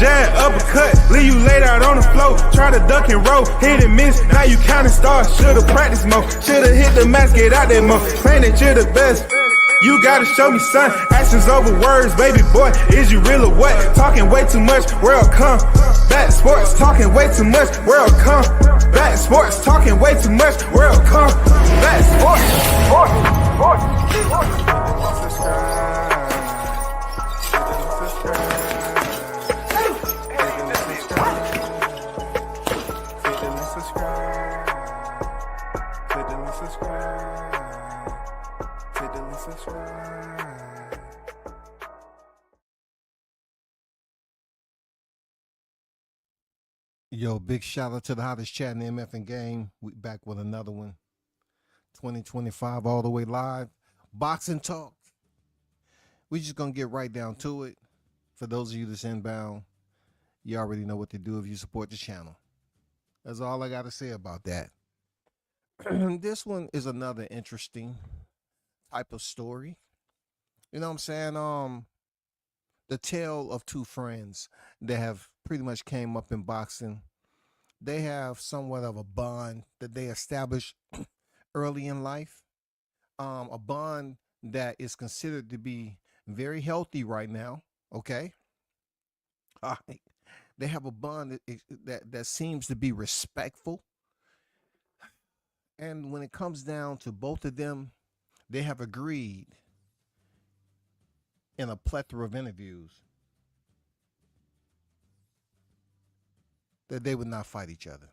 jab, uppercut, leave you laid out on the floor. Try to duck and roll, hit and miss, now you counting stars. Should've practiced more, should've hit the mask, get out there more. Claim that you're the best. You gotta show me, son. Actions over words, baby boy. Is you real or what? Talking way too much, world come. Back sports, talking way too much, world come. Back sports, talking way too much, world come. Back sports, Yo, big shout out to the hottest chat in the MF game. We back with another one. 2025 all the way live. Boxing talk. We just gonna get right down to it. For those of you that's inbound, you already know what to do if you support the channel. That's all I gotta say about that. This one is another interesting type of story. You know what I'm saying? The tale of two friends that have pretty much came up in boxing. They have somewhat of a bond that they established early in life. A bond that is considered to be very healthy right now. Okay. They have a bond that seems to be respectful. And when it comes down to both of them, they have agreed in a plethora of interviews that they would not fight each other.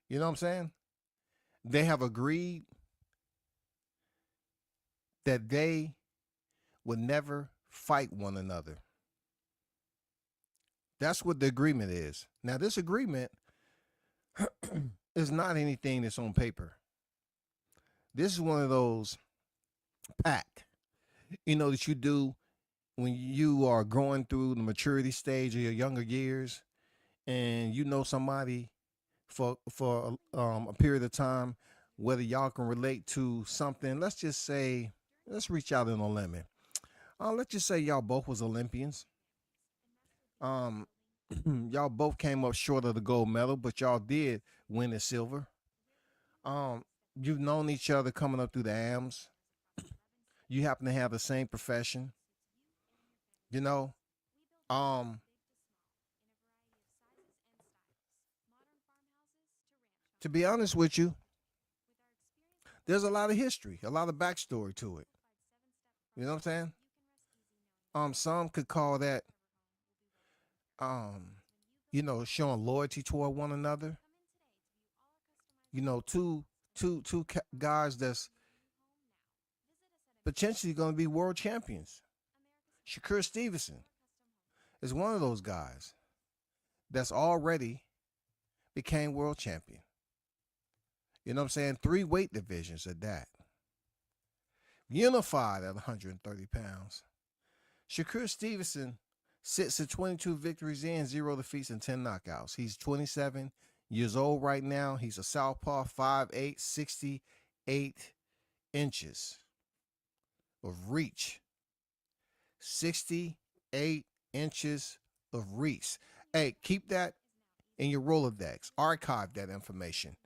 You know what I'm saying? They have agreed that they would never fight one another. That's what the agreement is. Now, this agreement is not anything that's on paper. This is one of those pact, that you do when you are going through the maturity stage of your younger years, and you know somebody for a period of time, whether y'all can relate to something. Let's just say, let's reach out on a limit. Let's just say y'all both was Olympians. Y'all both came up short of the gold medal, but y'all did win the silver. You've known each other coming up through the AMs. You happen to have the same profession. To be honest with you, there's a lot of history, a lot of backstory to it. You know what I'm saying? Some could call that, showing loyalty toward one another. Two guys that's potentially going to be world champions. Shakur Stevenson is one of those guys that's already became world champion. You know what I'm saying? 3 weight divisions at that. Unified at 130 pounds. Shakur Stevenson sits at 22 victories in, 0 defeats, and 10 knockouts. He's 27 years old right now. He's a southpaw, 5'8", 68 inches of reach. 68 inches of reach. Hey, keep that in your Rolodex. Archive that information.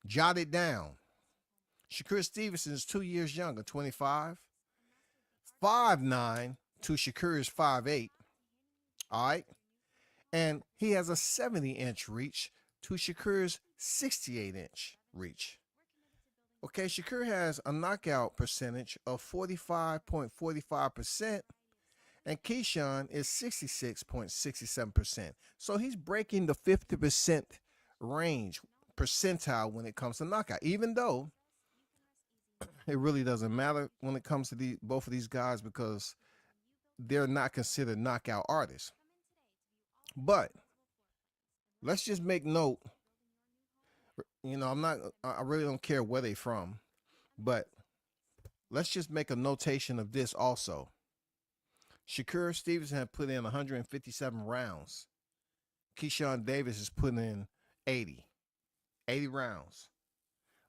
Jot it down. Shakur Stevenson is 2 years younger, 25. 5'9" to Shakur's 5'8". All right. And he has a 70-inch reach to Shakur's 68-inch reach. Okay, Shakur has a knockout percentage of 45.45%, and Keyshawn is 66.67%. So he's breaking the 50% range percentile when it comes to knockout, even though it really doesn't matter when it comes to both of these guys because they're not considered knockout artists. But let's just make note. I really don't care where they from, but let's just make a notation of this also. Shakur Stevenson had put in 157 rounds. Keyshawn Davis is putting in 80 rounds.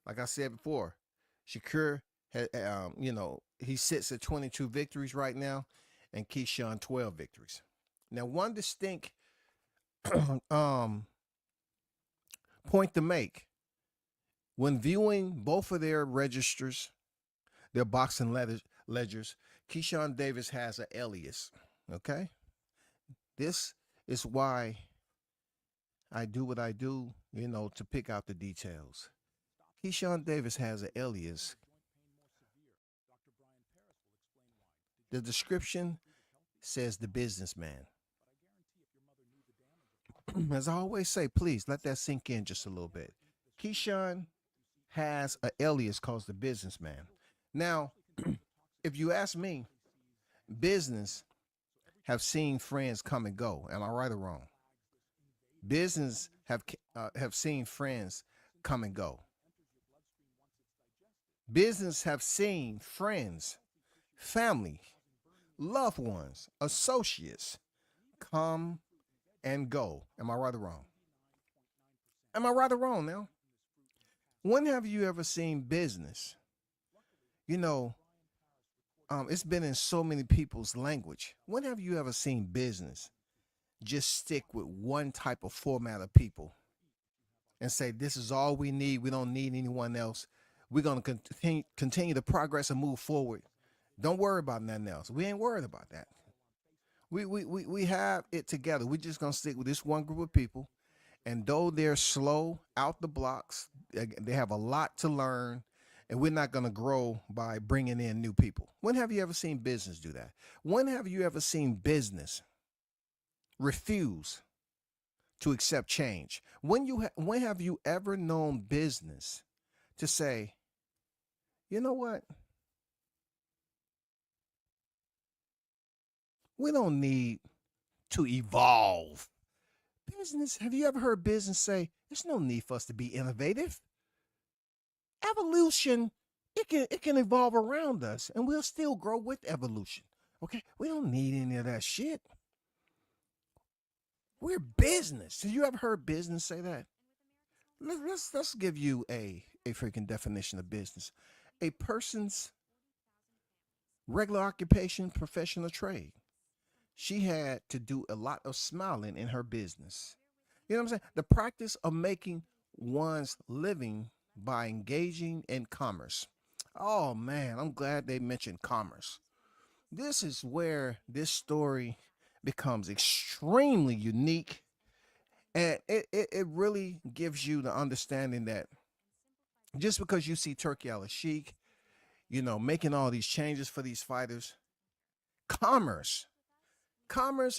Like I said before, Shakur had, he sits at 22 victories right now, and Keyshawn 12 victories. Now, one distinct um, point to make when viewing both of their registers, their boxing ledgers, Keyshawn Davis has an alias. Okay, this is why I do what I do, to pick out the details. Keyshawn Davis has an alias. The description says the businessman. As I always say, please let that sink in just a little bit. Keyshawn has an alias called the businessman. Now, if you ask me, business have seen friends come and go. Am I right or wrong? Business have seen friends come and go. Business have seen friends, family, loved ones, associates come and go. Am I right or wrong? Am I right or wrong now? When have you ever seen business? It's been in so many people's language. When have you ever seen business just stick with one type of format of people and say, this is all we need. We don't need anyone else. We're going to continue to progress and move forward. Don't worry about nothing else. We ain't worried about that. We have it together. We're just going to stick with this one group of people. And though they're slow out the blocks, they have a lot to learn. And we're not going to grow by bringing in new people. When have you ever seen business do that? When have you ever seen business refuse to accept change? When have you ever known business to say, you know what? We don't need to evolve. Business, have you ever heard business say, there's no need for us to be innovative? Evolution, it can evolve around us and we'll still grow with evolution. Okay? We don't need any of that shit. We're business. Have you ever heard business say that? Let's give you a freaking definition of business. A person's regular occupation, profession, or trade. She had to do a lot of smiling in her business. You know what I'm saying? The practice of making one's living by engaging in commerce. Oh man, I'm glad they mentioned commerce. This is where this story becomes extremely unique. And it really gives you the understanding that just because you see Turkey al-Sheikh, making all these changes for these fighters, commerce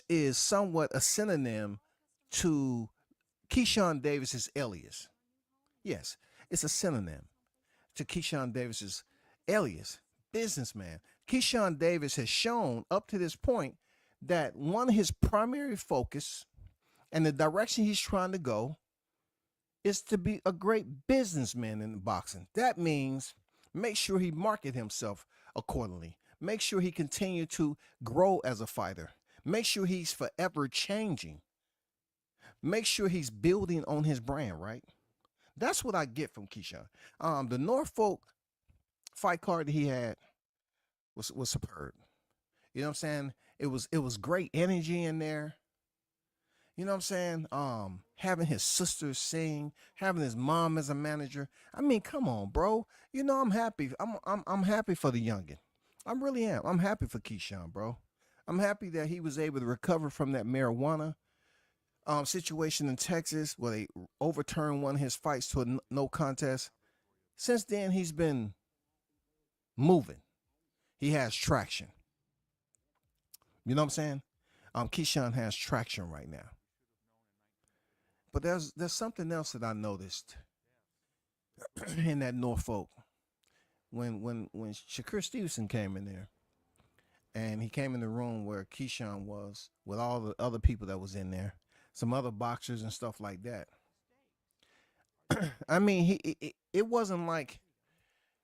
is somewhat a synonym to Keyshawn Davis's alias. Yes, it's a synonym to Keyshawn Davis's alias, businessman. Keyshawn Davis has shown up to this point that one of his primary focus and the direction he's trying to go is to be a great businessman in boxing. That means make sure he market himself accordingly. Make sure he continue to grow as a fighter. Make sure he's forever changing. Make sure he's building on his brand, right? That's what I get from Keyshawn. The Norfolk fight card that he had was superb. You know what I'm saying? It was great energy in there. You know what I'm saying? Having his sisters sing, having his mom as a manager. I mean, come on, bro. I'm happy. I'm happy for the youngin. I really am. I'm happy for Keyshawn, bro. I'm happy that he was able to recover from that marijuana situation in Texas where they overturned one of his fights to a no contest. Since then, he's been moving. He has traction. You know what I'm saying? Keyshawn has traction right now. But there's something else that I noticed in that Norfolk when Shakur Stevenson came in there, and he came in the room where Keyshawn was with all the other people that was in there, some other boxers and stuff like that. I mean, it wasn't like,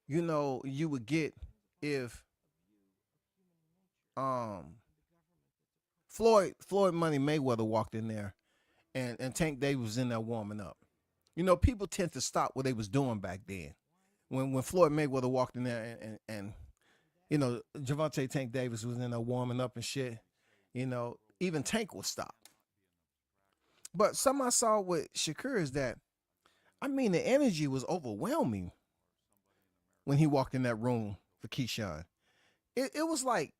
you would get if Floyd Money Mayweather walked in there and Tank Davis was in there warming up. People tend to stop what they was doing back then. When Floyd Mayweather walked in there Javante Tank Davis was in there warming up and shit. Even Tank will stop. But something I saw with Shakur is that, the energy was overwhelming when he walked in that room for Keyshawn. It was like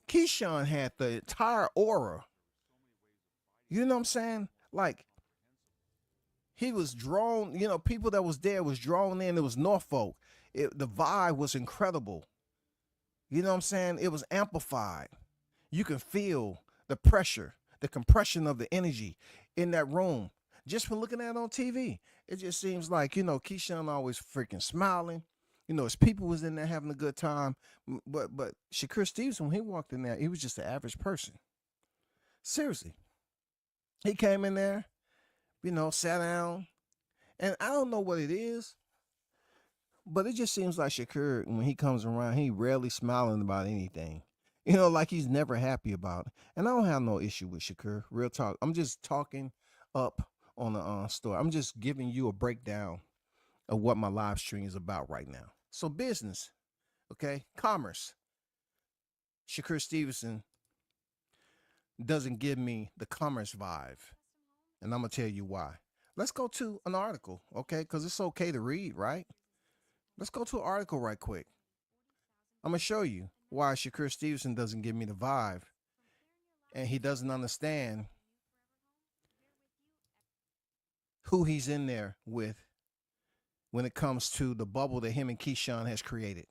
Keyshawn had the entire aura. You know what I'm saying? Like, he was drawn, people that was there was drawn in. It was Norfolk. The vibe was incredible. You know what I'm saying? It was amplified. You can feel the pressure, the compression of the energy in that room. Just from looking at it on TV, it just seems like, Keyshawn always freaking smiling. His people was in there having a good time. But Shakur Stevenson, when he walked in there, he was just an average person. Seriously. He came in there, sat down. And I don't know what it is, but it just seems like Shakur, when he comes around, he rarely smiling about anything. Like he's never happy about it. And I don't have no issue with Shakur. Real talk. I'm just talking up on the story. I'm just giving you a breakdown of what my live stream is about right now. So business, okay? Commerce. Shakur Stevenson doesn't give me the commerce vibe. And I'm going to tell you why. Let's go to an article, okay? Because it's okay to read, right? Let's go to an article right quick. I'm going to show you why Shakur Stevenson doesn't give me the vibe. And he doesn't understand who he's in there with when it comes to the bubble that him and Keyshawn has created.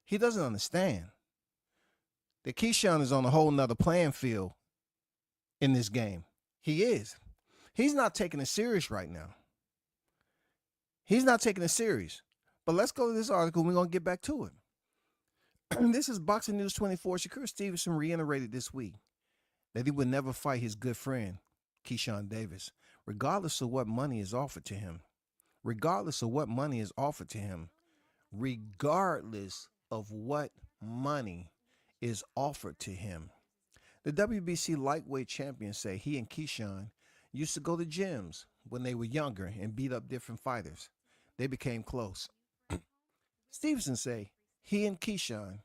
He doesn't understand that Keyshawn is on a whole nother playing field in this game. He is. He's not taking it serious right now. He's not taking it serious. But let's go to this article. We're going to get back to it. This is Boxing News 24. Shakur Stevenson reiterated this week that he would never fight his good friend, Keyshawn Davis, regardless of what money is offered to him. Regardless of what money is offered to him. Regardless of what money is offered to him. The WBC lightweight champions say he and Keyshawn used to go to gyms when they were younger and beat up different fighters. They became close. Stevenson say he and Keyshawn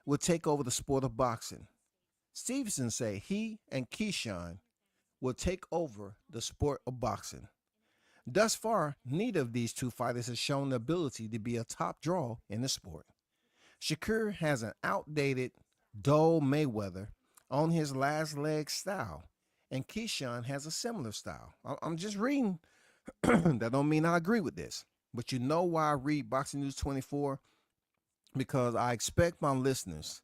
would take over the sport of boxing. Stevenson say he and Keyshawn will take over the sport of boxing. Thus far, neither of these two fighters has shown the ability to be a top draw in the sport. Shakur has an outdated, dull Mayweather on his last leg style, and Keyshawn has a similar style. I'm just reading. That don't mean I agree with this. But you know why I read Boxing News 24? Because I expect my listeners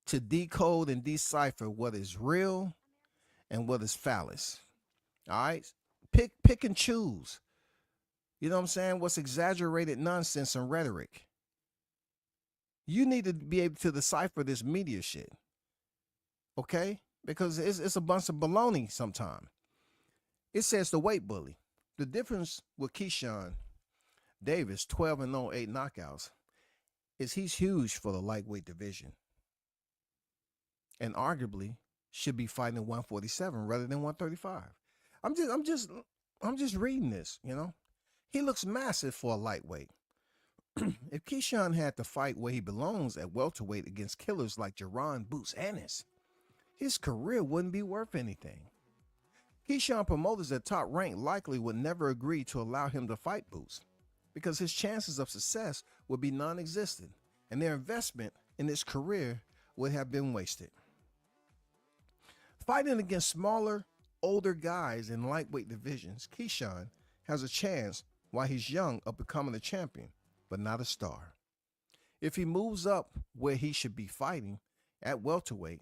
to decode and decipher what is real and what is phallus. All right? Pick and choose. You know what I'm saying? What's exaggerated nonsense and rhetoric. You need to be able to decipher this media shit. Okay? Because it's a bunch of baloney sometimes. It says the weight bully. The difference with Keyshawn Davis, 12-0, 8 knockouts, is he's huge for the lightweight division. And arguably should be fighting 147 rather than 135. I'm just reading this, He looks massive for a lightweight. If Keyshawn had to fight where he belongs at welterweight against killers like Jaron Boots Ennis, his career wouldn't be worth anything. Keyshawn promoters at top rank likely would never agree to allow him to fight Boots because his chances of success would be non-existent and their investment in his career would have been wasted. Fighting against smaller, older guys in lightweight divisions, Keyshawn has a chance while he's young of becoming a champion, but not a star. If he moves up where he should be fighting at welterweight,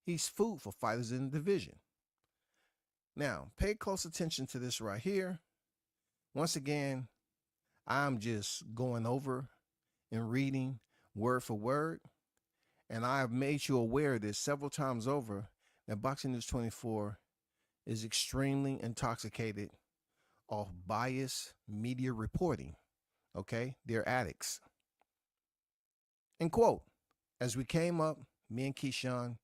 he's food for fighters in the division. Now, pay close attention to this right here. Once again, I'm just going over and reading word for word, and I have made you aware of this several times over, that Boxing News 24 is extremely intoxicated off biased media reporting. Okay? They're addicts. And quote, as we came up, me and Keyshawn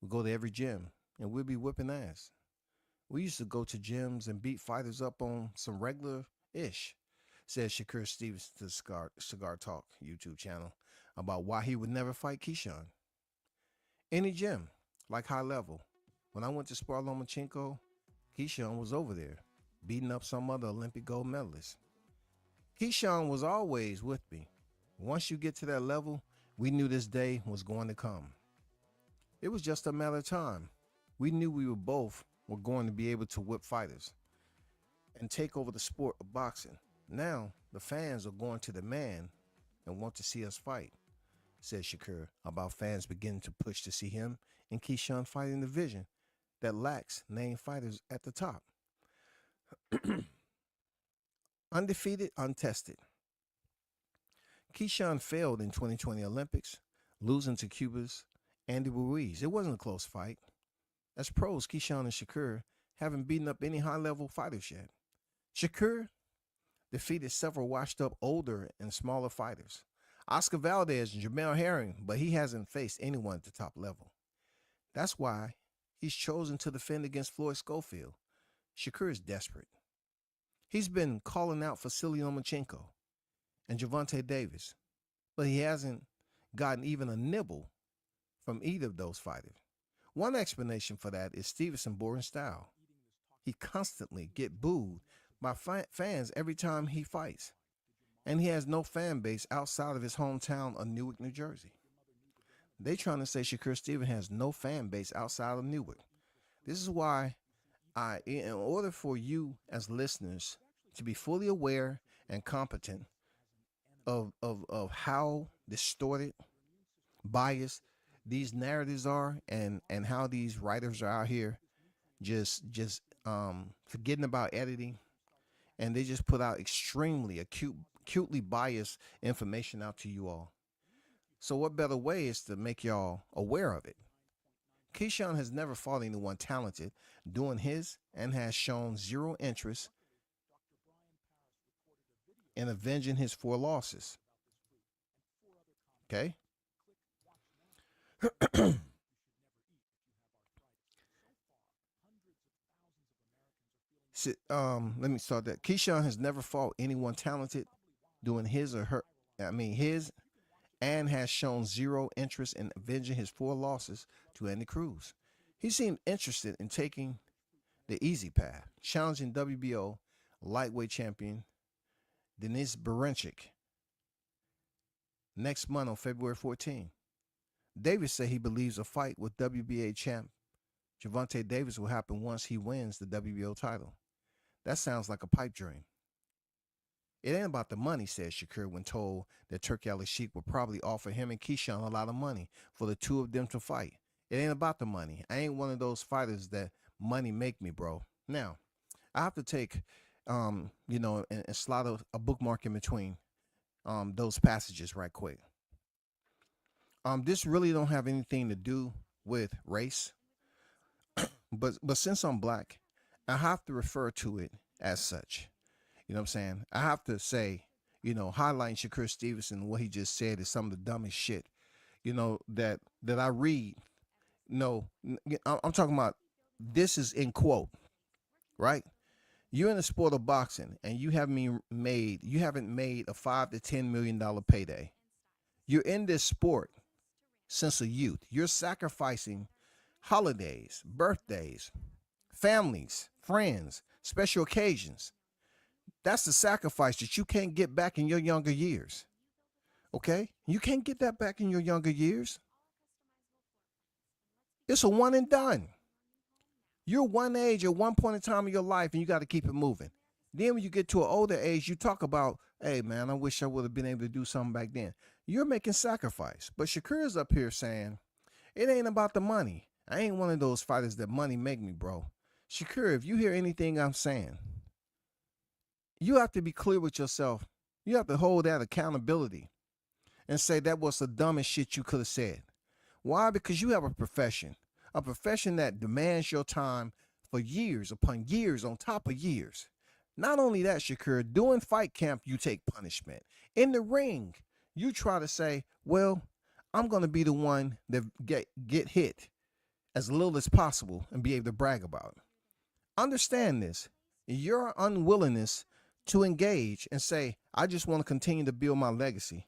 would go to every gym and we'd be whipping ass. We used to go to gyms and beat fighters up on some regular-ish, says Shakur Stevenson to Cigar Talk YouTube channel. about why he would never fight Keyshawn. Any gym, like high level. When I went to spar Lomachenko, Keyshawn was over there, beating up some other Olympic gold medalist. Keyshawn was always with me. Once you get to that level, we knew this day was going to come. It was just a matter of time. We knew we were going to be able to whip fighters and take over the sport of boxing. Now, the fans are going to demand and want to see us fight, said Shakur, about fans beginning to push to see him and Keyshawn fight in the division that lacks named fighters at the top. Undefeated, untested. Keyshawn failed in 2020 Olympics, losing to Cuba's Andy Ruiz. It wasn't a close fight. As pros, Keyshawn and Shakur haven't beaten up any high-level fighters yet. Shakur defeated several washed-up older and smaller fighters, Oscar Valdez and Jamel Herring, but he hasn't faced anyone at the top level. That's why he's chosen to defend against Floyd Schofield. Shakur is desperate. He's been calling out for Vasily Lomachenko and Gervonta Davis, but he hasn't gotten even a nibble from either of those fighters. One explanation for that is Stevenson boring style. He constantly get booed by fans every time he fights, and he has no fan base outside of his hometown of Newark, New Jersey. They trying to say Shakur Stevenson has no fan base outside of Newark. This is why in order for you as listeners to be fully aware and competent of how distorted, biased these narratives are, and how these writers are out here just forgetting about editing, and they just put out extremely acutely biased information out to you all. So what better way is to make y'all aware of it? Keyshawn has never fought anyone talented doing his and has shown zero interest in avenging his 4 losses. Okay? Let me start that. Keyshawn has never fought anyone talented doing his and has shown zero interest in avenging his 4 losses to Andy Cruz. He seemed interested in taking the easy path, challenging WBO lightweight champion Denis Berinchyk next month on February 14. Davis said he believes a fight with WBA champ Gervonta Davis will happen once he wins the WBO title. That sounds like a pipe dream. It ain't about the money, said Shakur when told that Turki Al-Sheikh would probably offer him and Keyshawn a lot of money for the two of them to fight. It ain't about the money. I ain't one of those fighters that money make me, bro. Now, I have to take, and slide a bookmark in between those passages right quick. This really don't have anything to do with race, but since I'm black, I have to refer to it as such. You know what I'm saying? I have to say, highlighting Shakur Stevenson, what he just said is some of the dumbest shit, that I read. No, I'm talking about, this is in quote, right? You're in the sport of boxing and you haven't made a $5 to $10 million payday. You're in this sport since a youth. You're sacrificing holidays, birthdays, families, friends, special occasions. That's the sacrifice that you can't get back in your younger years. Okay? You can't get that back in your younger years. It's a one and done. You're one age at one point in time of your life and you got to keep it moving. Then when you get to an older age, you talk about, hey, man, I wish I would have been able to do something back then. You're making sacrifice. But Shakur is up here saying, it ain't about the money. I ain't one of those fighters that money make me, bro. Shakur, if you hear anything I'm saying, you have to be clear with yourself. You have to hold that accountability and say that was the dumbest shit you could have said. Why? Because you have a profession that demands your time for years upon years on top of years. Not only that, Shakur, during fight camp, you take punishment. In the ring, you try to say, well, I'm going to be the one that get hit as little as possible and be able to brag about it. Understand this. Your unwillingness to engage and say, I just want to continue to build my legacy.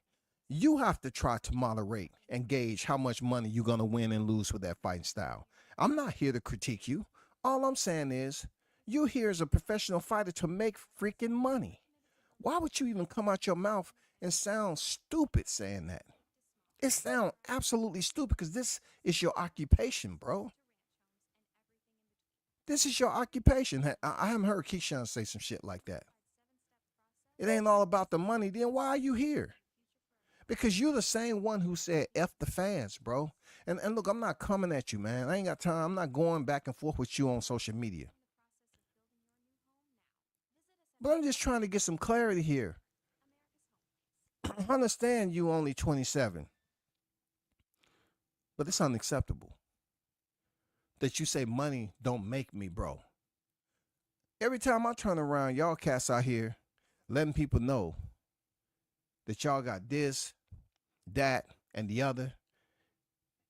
You have to try to moderate and gauge how much money you're going to win and lose with that fighting style. I'm not here to critique you. All I'm saying is, you're here as a professional fighter to make freaking money. Why would you even come out your mouth and sound stupid saying that? It sounds absolutely stupid because this is your occupation, bro. This is your occupation. I haven't heard Keyshawn say some shit like that. It ain't all about the money. Then why are you here? Because you're the same one who said F the fans, bro. And look, I'm not coming at you, man. I ain't got time. I'm not going back and forth with you on social media. But I'm just trying to get some clarity here. I understand you only 27. But it's unacceptable that you say money don't make me, bro. Every time I turn around, y'all cats out here letting people know that y'all got this, that, and the other,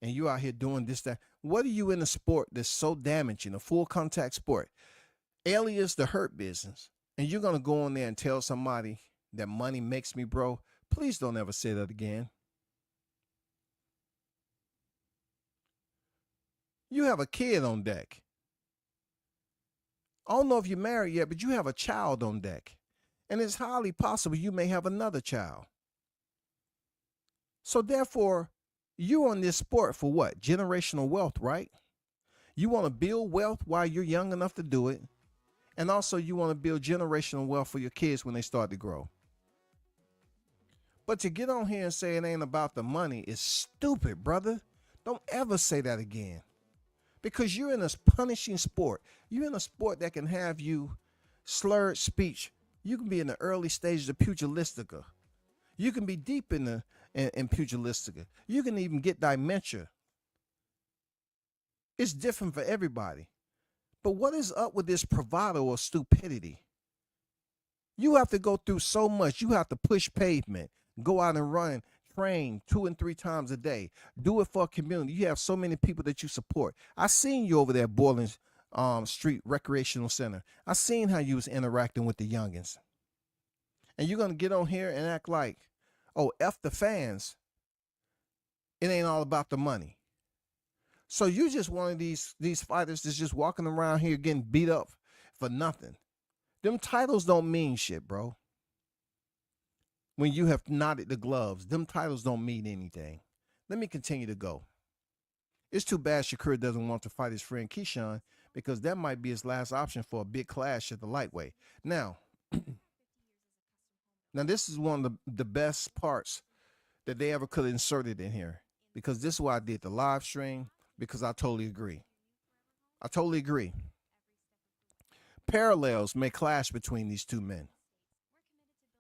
and you out here doing this, that. What are you in a sport that's so damaging, a full contact sport, alias the hurt business, and you're going to go on there and tell somebody that money makes me, bro? Please don't ever say that again. You have a kid on deck. I don't know if you're married yet, but you have a child on deck. And it's highly possible you may have another child. So therefore, you're on this sport for what? Generational wealth, right? You want to build wealth while you're young enough to do it. And also you want to build generational wealth for your kids when they start to grow. But to get on here and say it ain't about the money is stupid, brother. Don't ever say that again. Because you're in a punishing sport. You're in a sport that can have you slurred speech. You can be in the early stages of pugilistica. You can be deep in pugilistica. You can even get dementia. It's different for everybody. But what is up with this bravado or stupidity? You have to go through so much. You have to push pavement, go out and run, train 2 and 3 times a day. Do it for a community. You have so many people that you support. I seen you over there at Borland Street Recreational Center. I seen how you was interacting with the youngins. And you're going to get on here and act like, oh, F the fans. It ain't all about the money. So you just one of these fighters that's just walking around here getting beat up for nothing. Them titles don't mean shit, bro. When you have knotted the gloves, them titles don't mean anything. Let me continue to go. It's too bad Shakur doesn't want to fight his friend Keyshawn because that might be his last option for a big clash at the lightweight. Now this is one of the best parts that they ever could have inserted in here because this is why I did the live stream because I totally agree. I totally agree. Parallels may clash between these two men.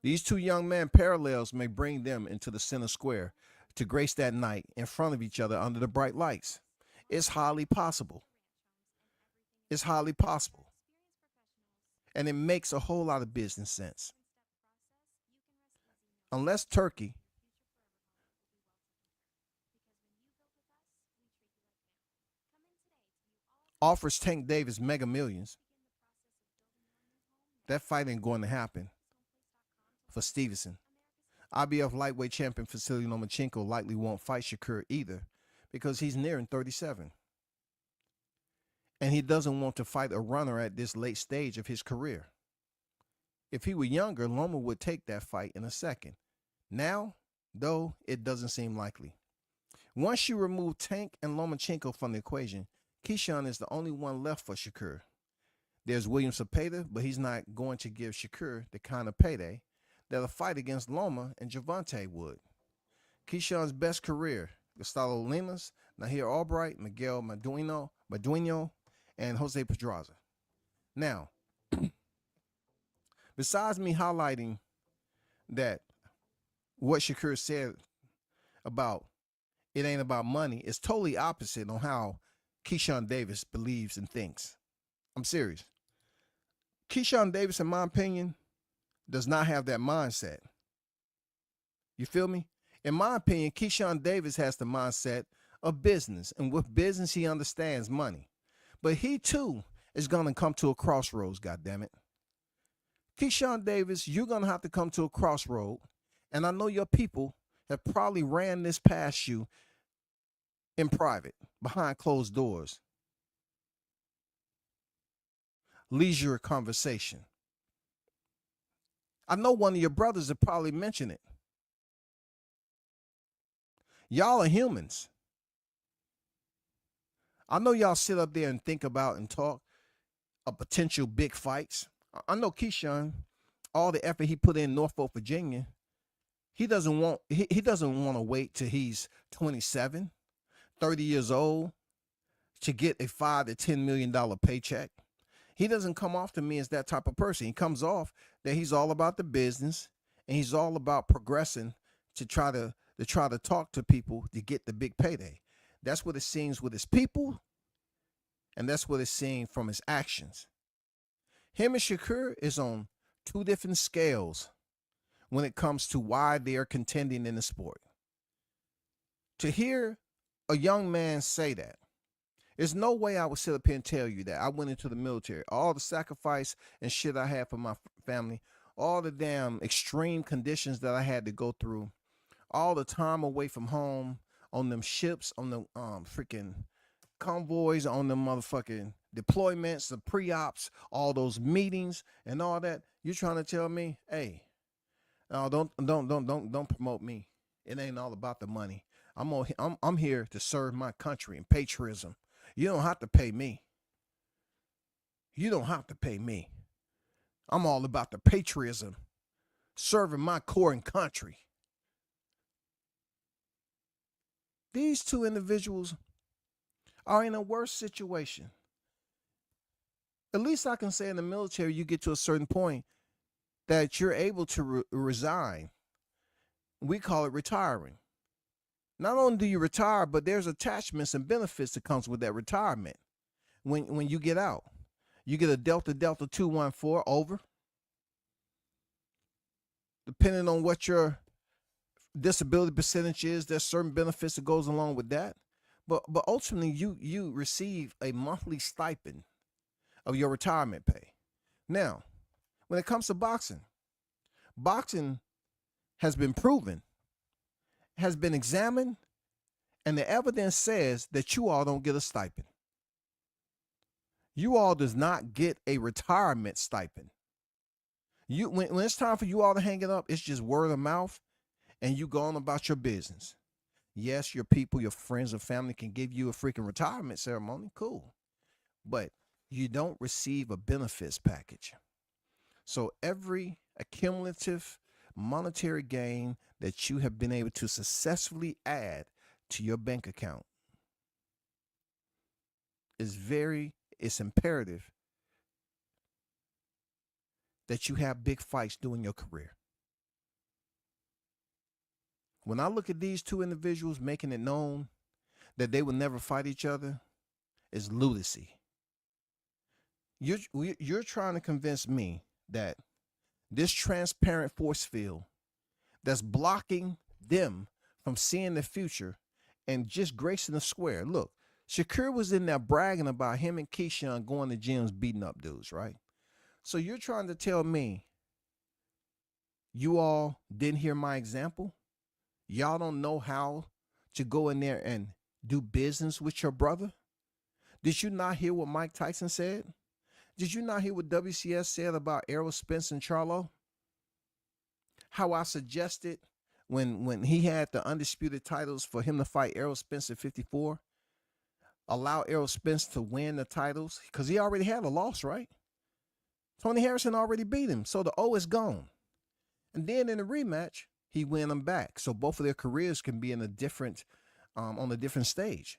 These two young men, parallels may bring them into the center square to grace that night in front of each other under the bright lights. It's highly possible. It's highly possible. And it makes a whole lot of business sense. Unless Turkey offers Tank Davis mega millions, that fight ain't going to happen for Stevenson. IBF lightweight champion Vasily Lomachenko likely won't fight Shakur either because he's nearing 37. And he doesn't want to fight a runner at this late stage of his career. If he were younger, Loma would take that fight in a second. Now, though, it doesn't seem likely. Once you remove Tank and Lomachenko from the equation, Keyshawn is the only one left for Shakur. There's William Cepeda, but he's not going to give Shakur the kind of payday that a fight against Loma and Javante would. Keyshawn's best career, Gustavo Limas, Nahir Albright, Miguel Madueno, and Jose Pedraza. Now, besides me highlighting that what Shakur said about it ain't about money, it's totally opposite on how Keyshawn Davis believes and thinks. I'm serious. Keyshawn Davis, in my opinion, does not have that mindset. You feel me? In my opinion, Keyshawn Davis has the mindset of business, and with business, he understands money. But he too is going to come to a crossroads, goddammit. Keyshawn Davis, you're going to have to come to a crossroad, and I know your people have probably ran this past you in private, behind closed doors. Leisure conversation. I know one of your brothers have probably mentioned it. Y'all are humans. I know y'all sit up there and think about and talk of potential big fights. I know Keyshawn, all the effort he put in Norfolk, Virginia, he doesn't want to wait till he's 27, 30 years old to get a $5 to $10 million paycheck. He doesn't come off to me as that type of person. He comes off that he's all about the business and he's all about progressing to try to talk to people to get the big payday. That's what it seems with his people, and that's what it's seen from his actions. Him and Shakur is on two different scales when it comes to why they are contending in the sport. To hear a young man say that, there's no way I would sit up here and tell you that I went into the military, all the sacrifice and shit I had for my family, all the damn extreme conditions that I had to go through, all the time away from home on them ships, on the freaking convoys, on the motherfucking deployments, the pre-ops, all those meetings and all that. You're trying to tell me, hey, no, don't promote me. It ain't all about the money. I'm here to serve my country and patriotism. You don't have to pay me. You don't have to pay me. I'm all about the patriotism, serving my core and country. These two individuals are in a worse situation. At least I can say in the military, you get to a certain point that you're able to resign. We call it retiring. Not only do you retire, but there's attachments and benefits that comes with that retirement. When you get out, you get a Delta 214 over. Depending on what your disability percentage is, there's certain benefits that goes along with that. But ultimately, you receive a monthly stipend of your retirement pay. Now, when it comes to boxing has been proven, has been examined, and the evidence says that you all don't get a stipend. You all does not get a retirement stipend. When it's time for you all to hang it up, it's just word of mouth, and you go on about your business. Yes, your people, your friends or family can give you a freaking retirement ceremony. Cool. But you don't receive a benefits package. So every accumulative monetary gain that you have been able to successfully add to your bank account it's imperative that you have big fights during your career. When I look at these two individuals making it known that they will never fight each other, it's lunacy. You're trying to convince me that this transparent force field that's blocking them from seeing the future and just gracing the square. Look, Shakur was in there bragging about him and Keyshawn going to gyms beating up dudes, right? So you're trying to tell me you all didn't hear my example? Y'all don't know how to go in there and do business with your brother? Did you not hear what Mike Tyson said? Did you not hear what WCS said about Errol Spence and Charlo? How I suggested when he had the undisputed titles for him to fight Errol Spence at 54, allow Errol Spence to win the titles because he already had a loss, right? Tony Harrison already beat him, so the O is gone. And then in the rematch, he win them back, so both of their careers can be in a different, on a different stage.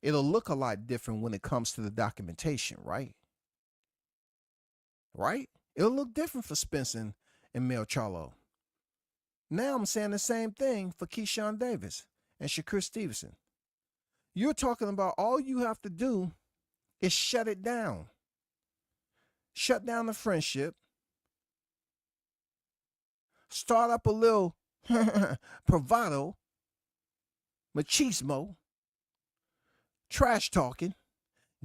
It'll look a lot different when it comes to the documentation, right? Right? It'll look different for Spence and Mel Charlo. Now I'm saying the same thing for Keyshawn Davis and Shakur Stevenson. You're talking about all you have to do is shut it down. Shut down the friendship. Start up a little bravado, machismo, trash talking,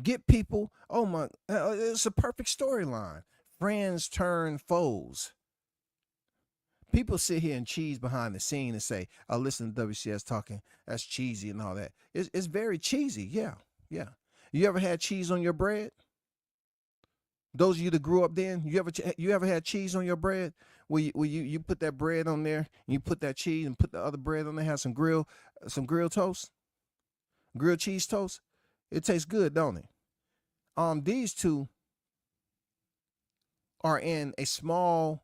get people, oh my, it's a perfect storyline. Friends turn foes. People sit here and cheese behind the scene and say, "Oh, listen to WCS talking. That's cheesy and all that." It's very cheesy. Yeah, yeah. You ever had cheese on your bread? Those of you that grew up then, you ever had cheese on your bread? Where you put that bread on there, and you put that cheese and put the other bread on there, have some grilled toast, grilled cheese toast. It tastes good, don't it? These two are in a small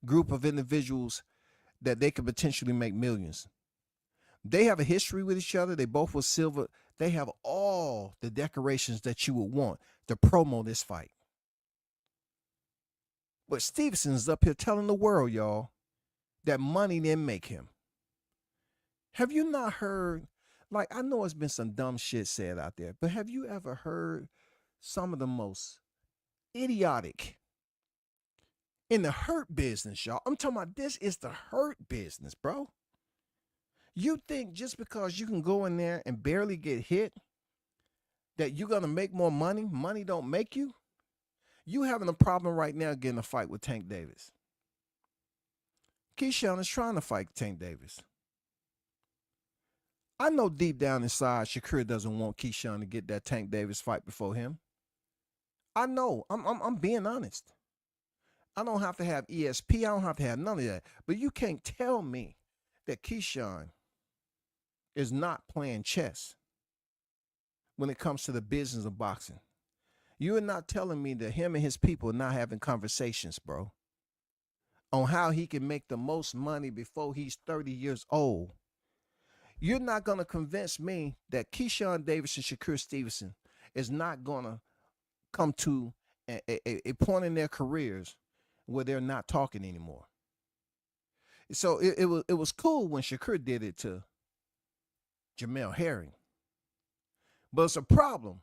group of individuals that they could potentially make millions. They have a history with each other. They both were silver. They have all the decorations that you would want to promo this fight. But Stevenson's up here telling the world, y'all, that money didn't make him. Have you not heard, like, I know it's been some dumb shit said out there, but have you ever heard some of the most idiotic in the hurt business, y'all? I'm talking about, this is the hurt business, bro. You think just because you can go in there and barely get hit that you're going to make more money? Money don't make you. You having a problem right now getting a fight with Tank Davis. Keyshawn is trying to fight Tank Davis. I know deep down inside Shakur doesn't want Keyshawn to get that Tank Davis fight before him. I know. I'm being honest. I don't have to have ESP. I don't have to have none of that. But you can't tell me that Keyshawn is not playing chess when it comes to the business of boxing. You are not telling me that him and his people are not having conversations, bro, on how he can make the most money before he's 30 years old. You're not going to convince me that Keyshawn Davis and Shakur Stevenson is not going to come to a point in their careers where they're not talking anymore. So it was cool when Shakur did it to Jamel Herring. But it's a problem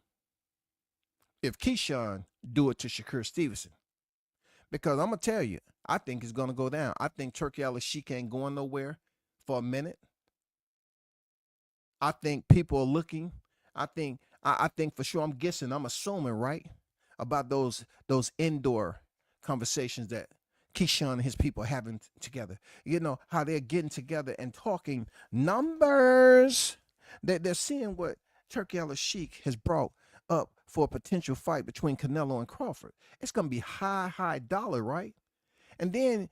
if Keyshawn do it to Shakur Stevenson. Because I'm going to tell you, I think it's going to go down. I think Turki Al-Sheikh ain't going nowhere for a minute. I think people are looking. I think for sure, I'm guessing, I'm assuming, right, about those indoor conversations that Keyshawn and his people are having together. You know, how they're getting together and talking numbers. They're seeing what Turki Al-Sheikh has brought up for a potential fight between Canelo and Crawford. It's going to be high dollar, right? And then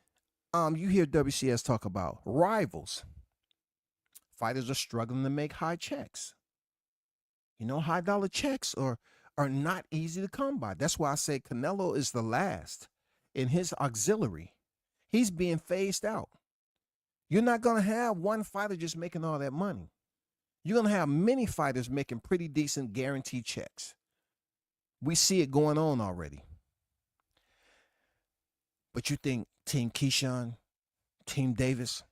you hear WCS talk about rivals. Fighters are struggling to make high checks. You know, high dollar checks are not easy to come by. That's why I say Canelo is the last in his auxiliary. He's being phased out. You're not going to have one fighter just making all that money. You're going to have many fighters making pretty decent guaranteed checks. We see it going on already. But you think Team Keyshawn, Team Davis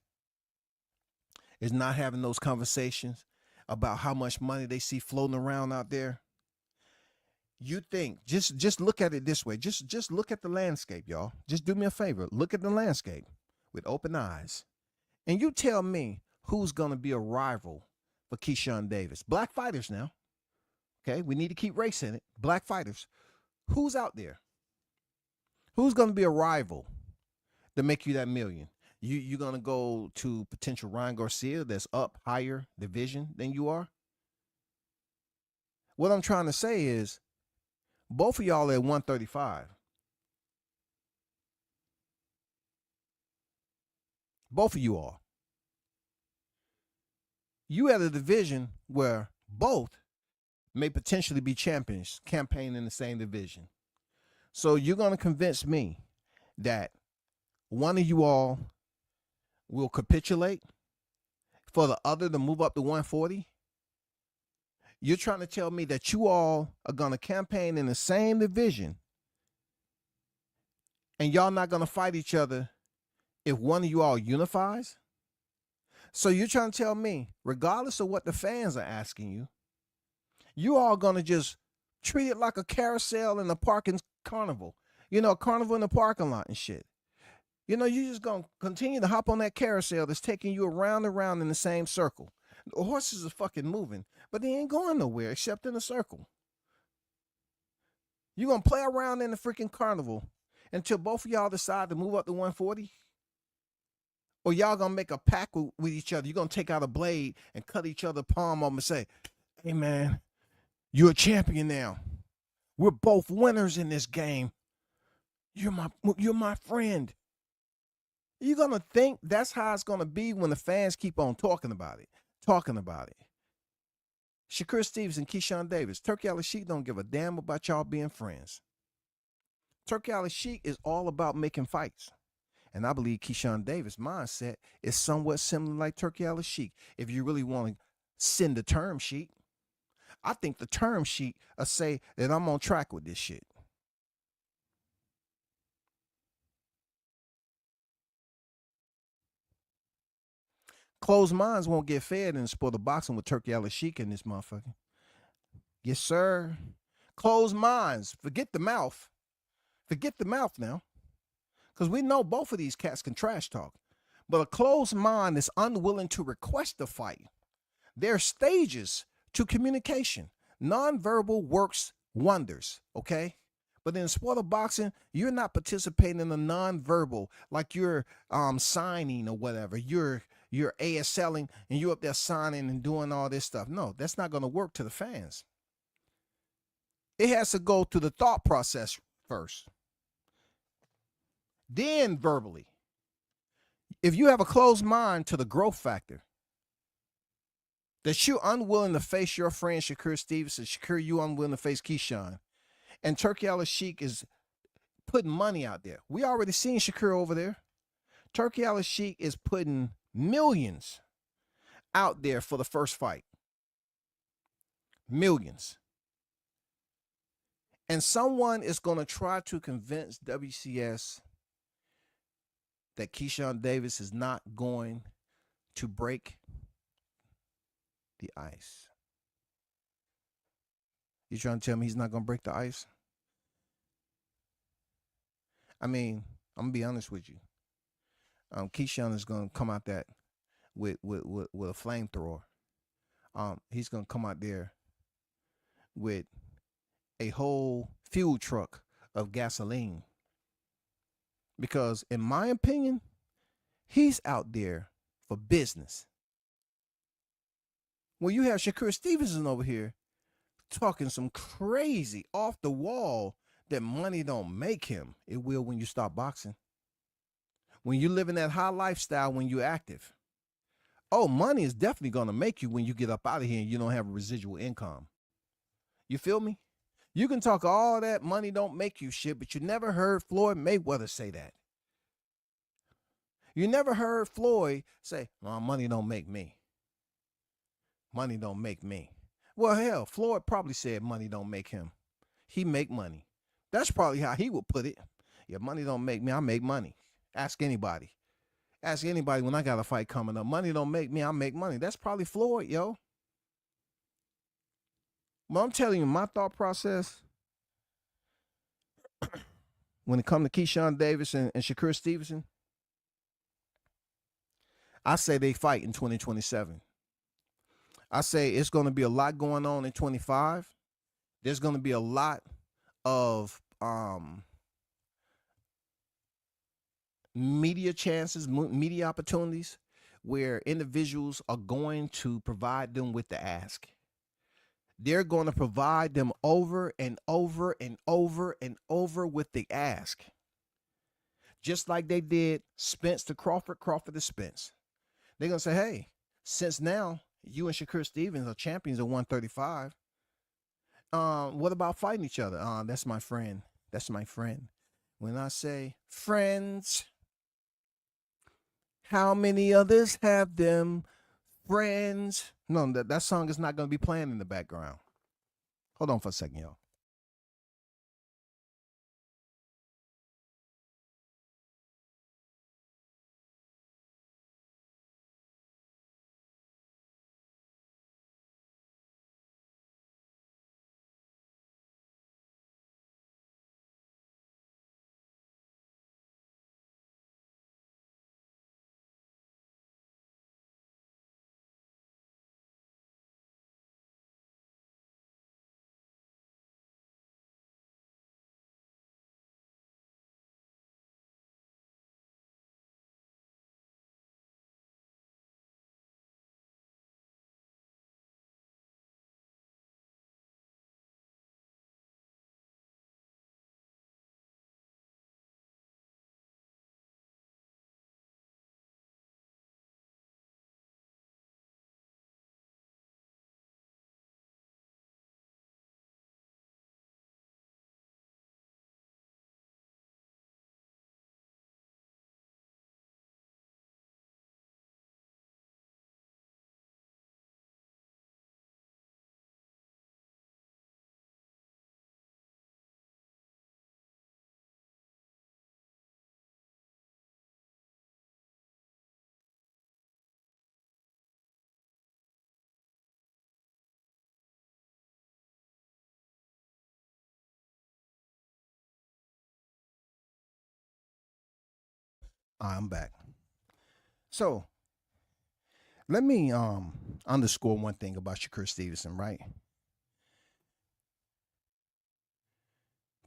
is not having those conversations about how much money they see floating around out there? You think, just look at it this way. Just look at the landscape, y'all. Just do me a favor. Look at the landscape with open eyes. And you tell me who's going to be a rival for Keyshawn Davis. Black fighters now. Okay, we need to keep race in it. Black fighters. Who's out there? Who's going to be a rival to make you that million? You're going to go to potential Ryan Garcia that's up higher division than you are? What I'm trying to say is both of y'all at 135. Both of you are. You at a division where both may potentially be champions, campaigning in the same division. So you're going to convince me that one of you all will capitulate for the other to move up to 140? You're trying to tell me that you all are going to campaign in the same division and y'all not going to fight each other if one of you all unifies? So you're trying to tell me, regardless of what the fans are asking you, you all going to just treat it like a carousel in the parking carnival. You know, a carnival in the parking lot and shit. You know, you're just going to continue to hop on that carousel that's taking you around and around in the same circle. The horses are fucking moving, but they ain't going nowhere except in a circle. You're going to play around in the freaking carnival until both of y'all decide to move up to 140? Or y'all gonna make a pact with each other. You're gonna take out a blade and cut each other palm off and say, hey man, you're a champion now. We're both winners in this game. You're my friend. You're gonna think that's how it's gonna be when the fans keep on talking about it. Shakur Stevenson, Keyshawn Davis, Turkey Al-Sheik don't give a damn about y'all being friends. Turkey Al-Sheik is all about making fights. And I believe Keyshawn Davis' mindset is somewhat similar like Turkey Al-Sheik. If you really want to send a term sheet, I think the term sheet will say that I'm on track with this shit. Closed minds won't get fed in the sport of boxing with Turkey Al-Sheik in this motherfucker. Yes, sir. Closed minds. Forget the mouth. Forget the mouth now. Because we know both of these cats can trash talk. But a closed mind is unwilling to request a fight. There are stages to communication. Nonverbal works wonders, okay? But in the sport of boxing, you're not participating in the nonverbal like you're signing or whatever. You're ASLing and you're up there signing and doing all this stuff. No, that's not going to work to the fans. It has to go through the thought process first. Then verbally. If you have a closed mind to the growth factor, that you're unwilling to face your friend Shakur Stevenson, Shakur, you unwilling to face Keyshawn, and Turkey Al-Sheik is putting money out there. We already seen Shakur over there. Turkey Al-Sheik is putting millions out there for the first fight. Millions. And someone is going to try to convince WCS that Keyshawn Davis is not going to break the ice. You trying to tell me he's not going to break the ice? I mean, I'm going to be honest with you. Keyshawn is going to come out that with a flamethrower. He's going to come out there with a whole fuel truck of gasoline. Because in my opinion, he's out there for business. Well, you have Shakur Stevenson over here talking some crazy off the wall that money don't make him. It will when you stop boxing. When you live in that high lifestyle, when you're active. Oh, money is definitely going to make you when you get up out of here and you don't have a residual income. You feel me? You can talk all that money don't make you shit, but you never heard Floyd Mayweather say that. You never heard Floyd say, well, money don't make me. Money don't make me. Well, hell, Floyd probably said money don't make him. He make money. That's probably how he would put it. Yeah, money don't make me, I make money. Ask anybody. Ask anybody when I got a fight coming up. Money don't make me, I make money. That's probably Floyd, yo. But I'm telling you, my thought process when it comes to Keyshawn Davis and Shakur Stevenson, I say they fight in 2027. I say it's going to be a lot going on in 25. There's going to be a lot of media chances, media opportunities where individuals are going to provide them with the ask. They're going to provide them over and over and over and over with the ask. Just like they did Spence to Crawford, Crawford to Spence. They're going to say, hey, since now you and Shakur Stevens are champions at 135, what about fighting each other? That's my friend. That's my friend. When I say friends, how many others have them? Friends. No, that song is not going to be playing in the background. Hold on for a second, y'all. I'm back. So let me underscore one thing about Shakur Stevenson, right?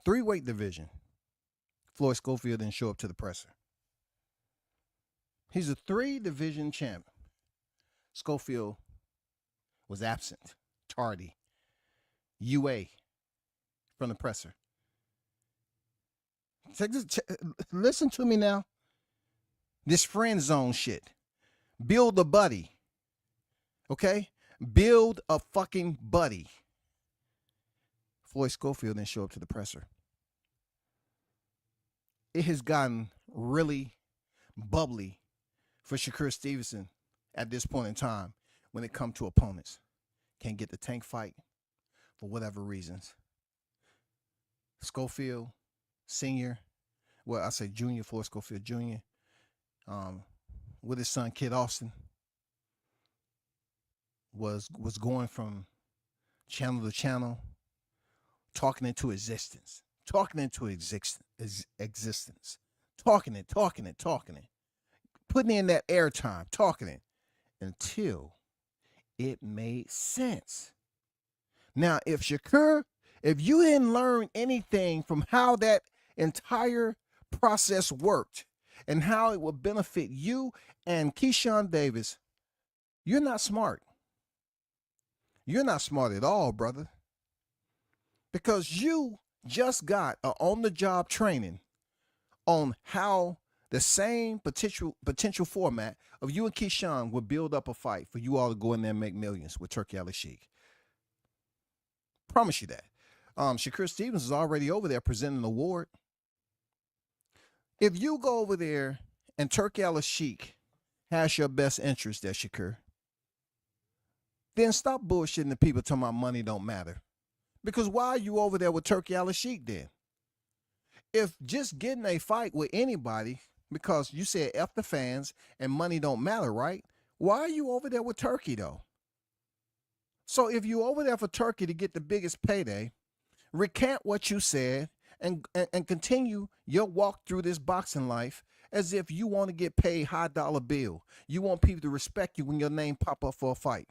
3-weight division. Floyd Schofield didn't show up to the presser. He's a 3-division champ. Schofield was absent, tardy, UA from the presser. Listen to me now. This friend zone shit. Build a buddy. Okay? Build a fucking buddy. Floyd Schofield didn't show up to the presser. It has gotten really bubbly for Shakur Stevenson at this point in time when it comes to opponents. Can't get the tank fight for whatever reasons. Schofield, senior, well, I say junior, Floyd Schofield Jr., with his son, Kid Austin, was going from channel to channel, talking into existence, talking it, putting in that airtime, talking it until it made sense. Now, if you didn't learn anything from how that entire process worked and how it would benefit you and Keyshawn Davis, you're not smart. You're not smart at all, brother. Because you just got an on-the-job training on how the same potential format of you and Keyshawn would build up a fight for you all to go in there and make millions with Turkey Al-Sheikh. Promise you that. Shakur Stevens is already over there presenting an award. If you go over there and Turkey Al-Sheikh has your best interest there, Shakur, then stop bullshitting the people talking about money don't matter. Because why are you over there with Turkey Al-Sheikh then? If just getting a fight with anybody, because you said F the fans and money don't matter, right? Why are you over there with Turkey though? So if you over there for Turkey to get the biggest payday, recant what you said and continue your walk through this boxing life as if you want to get paid high dollar bill. You want people to respect you when your name pop up for a fight.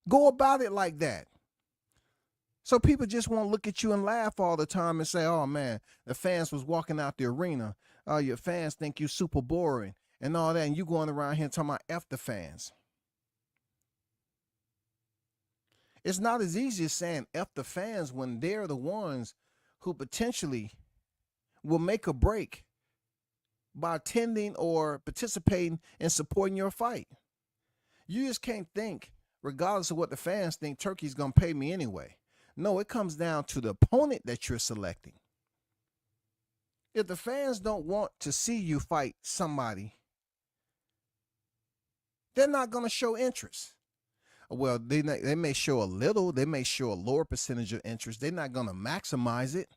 Go about it like that. So people just won't look at you and laugh all the time and say, oh man, the fans was walking out the arena. Oh, your fans think you super boring and all that. And you going around here talking about F the fans. It's not as easy as saying F the fans when they're the ones who potentially will make a break by attending or participating in supporting your fight. You just can't think, regardless of what the fans think, Turkey's going to pay me anyway. No, it comes down to the opponent that you're selecting. If the fans don't want to see you fight somebody, they're not going to show interest. Well, they may show a little, they may show a lower percentage of interest. They're not going to maximize it.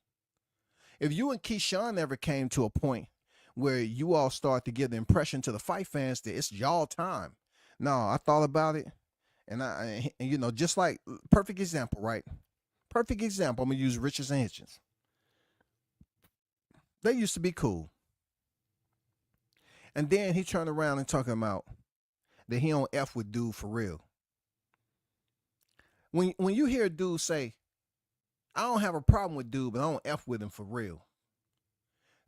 If you and Keyshawn ever came to a point where you all start to give the impression to the fight fans that it's y'all time. No, I thought about it. And just like, perfect example, right? Perfect example. I'm going to use Richards and Hitchens. They used to be cool. And then he turned around and talking about that he don't F with dude for real. When you hear a dude say, I don't have a problem with dude, but I don't F with him for real.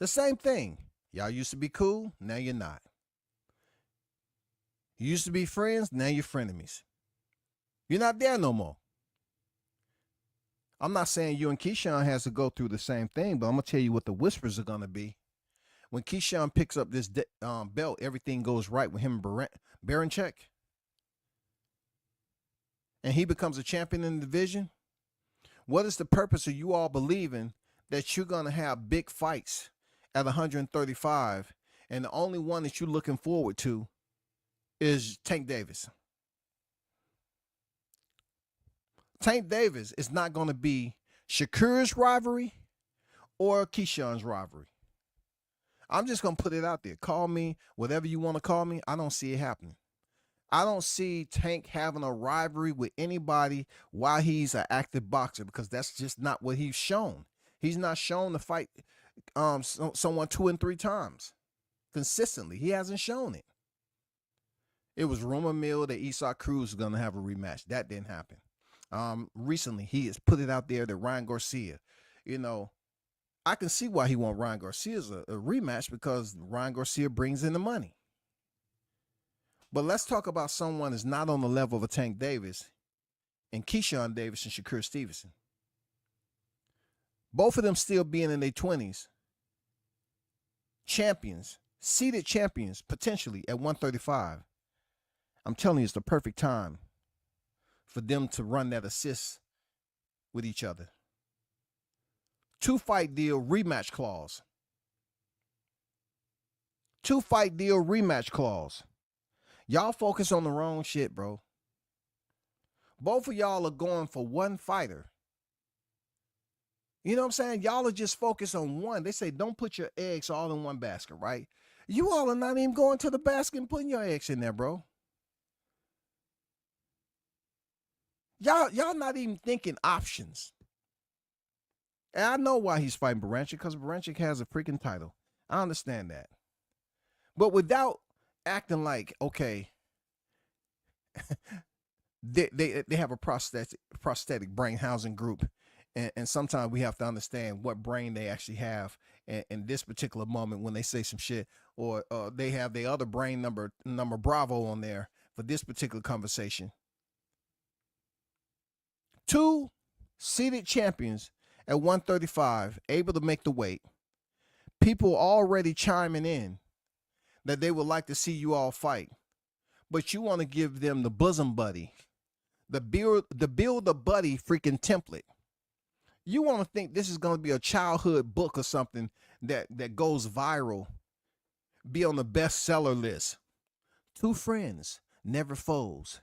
The same thing. Y'all used to be cool, now you're not. You used to be friends, now you're frenemies. You're not there no more. I'm not saying you and Keyshawn has to go through the same thing, but I'm going to tell you what the whispers are going to be. When Keyshawn picks up this belt, everything goes right with him and Baranchek. And he becomes a champion in the division. What is the purpose of you all believing that you're going to have big fights at 135 and the only one that you're looking forward to is Tank Davis? Tank Davis is not going to be Shakur's rivalry or Keyshawn's rivalry. I'm just going to put it out there. Call me whatever you want to call me. I don't see it happening. I don't see Tank having a rivalry with anybody while he's an active boxer because that's just not what he's shown. He's not shown to fight someone 2 and 3 times consistently. He hasn't shown it. It was rumor mill that Esau Cruz was going to have a rematch. That didn't happen. Recently, he has put it out there that Ryan Garcia, I can see why he want Ryan Garcia's a rematch, because Ryan Garcia brings in the money. But let's talk about someone that's not on the level of a Tank Davis and Keyshawn Davis and Shakur Stevenson. Both of them still being in their 20s. Champions, seeded champions, potentially at 135. I'm telling you, it's the perfect time for them to run that assist with each other. 2-fight deal rematch clause. 2-fight deal rematch clause. Y'all focus on the wrong shit, bro. Both of y'all are going for one fighter. You know what I'm saying? Y'all are just focused on one. They say don't put your eggs all in one basket, right? You all are not even going to the basket and putting your eggs in there, bro. Y'all not even thinking options. And I know why he's fighting Baranchik, because Baranchik has a freaking title. I understand that. But without acting like, okay, they have a prosthetic brain housing group. And sometimes we have to understand what brain they actually have in this particular moment when they say some shit, or they have their other brain number Bravo on there for this particular conversation. 2 seeded champions at 135, able to make the weight. People already chiming in that they would like to see you all fight, but you want to give them the bosom buddy, the build a buddy freaking template. You want to think this is going to be a childhood book or something that goes viral, be on the bestseller list. 2 friends, never foes.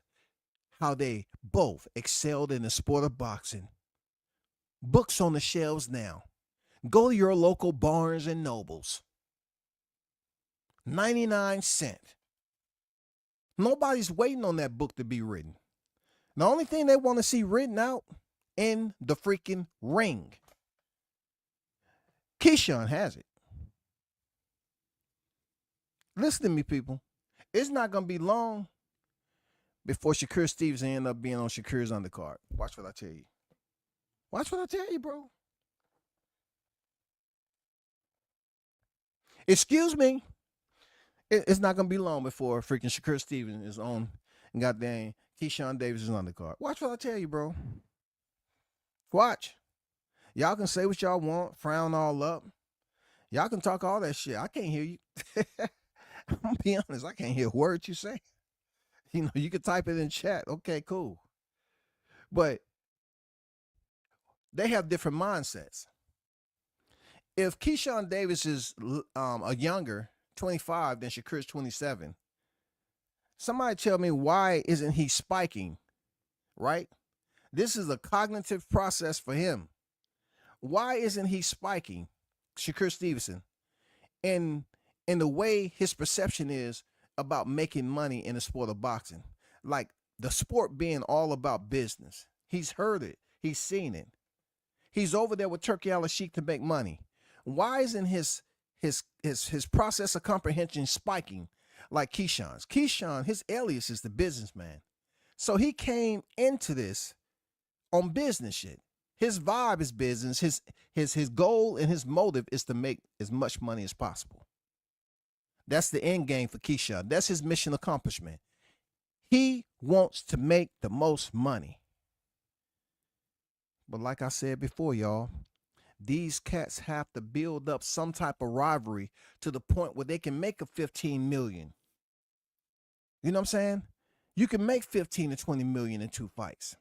How they both excelled in the sport of boxing. Books on the shelves now. Go to your local Barnes and Nobles. 99¢. Nobody's waiting on that book to be written. The only thing they want to see written out in the freaking ring. Keyshawn has it. Listen to me, people. It's not going to be long before Shakur Stevenson end up being on Shakur's undercard. Watch what I tell you. Watch what I tell you, bro. Excuse me. It's not going to be long before freaking Shakur Stevenson is on and goddamn Keyshawn Davis' undercard. Watch what I tell you, bro. Watch. Y'all can say what y'all want, frown all up. Y'all can talk all that shit. I can't hear you. I'm going to be honest. I can't hear a word you say. You can type it in chat. Okay, cool. But they have different mindsets. If Keyshawn Davis is a younger, 25, than Shakur's 27, somebody tell me, why isn't he spiking, right? This is a cognitive process for him. Why isn't he spiking, Shakur Stevenson, in the way his perception is about making money in the sport of boxing? Like the sport being all about business. He's heard it. He's seen it. He's over there with Turkey Al-Sheikh to make money. Why isn't his process of comprehension spiking like Keyshawn's? Keyshawn, his alias is the businessman. So he came into this on business shit. His vibe is business. His goal and his motive is to make as much money as possible. That's the end game for Keyshawn. That's his mission accomplishment. He wants to make the most money. But like I said before, y'all, these cats have to build up some type of rivalry to the point where they can make a 15 million. You know what I'm saying? You can make 15 to 20 million in 2 fights.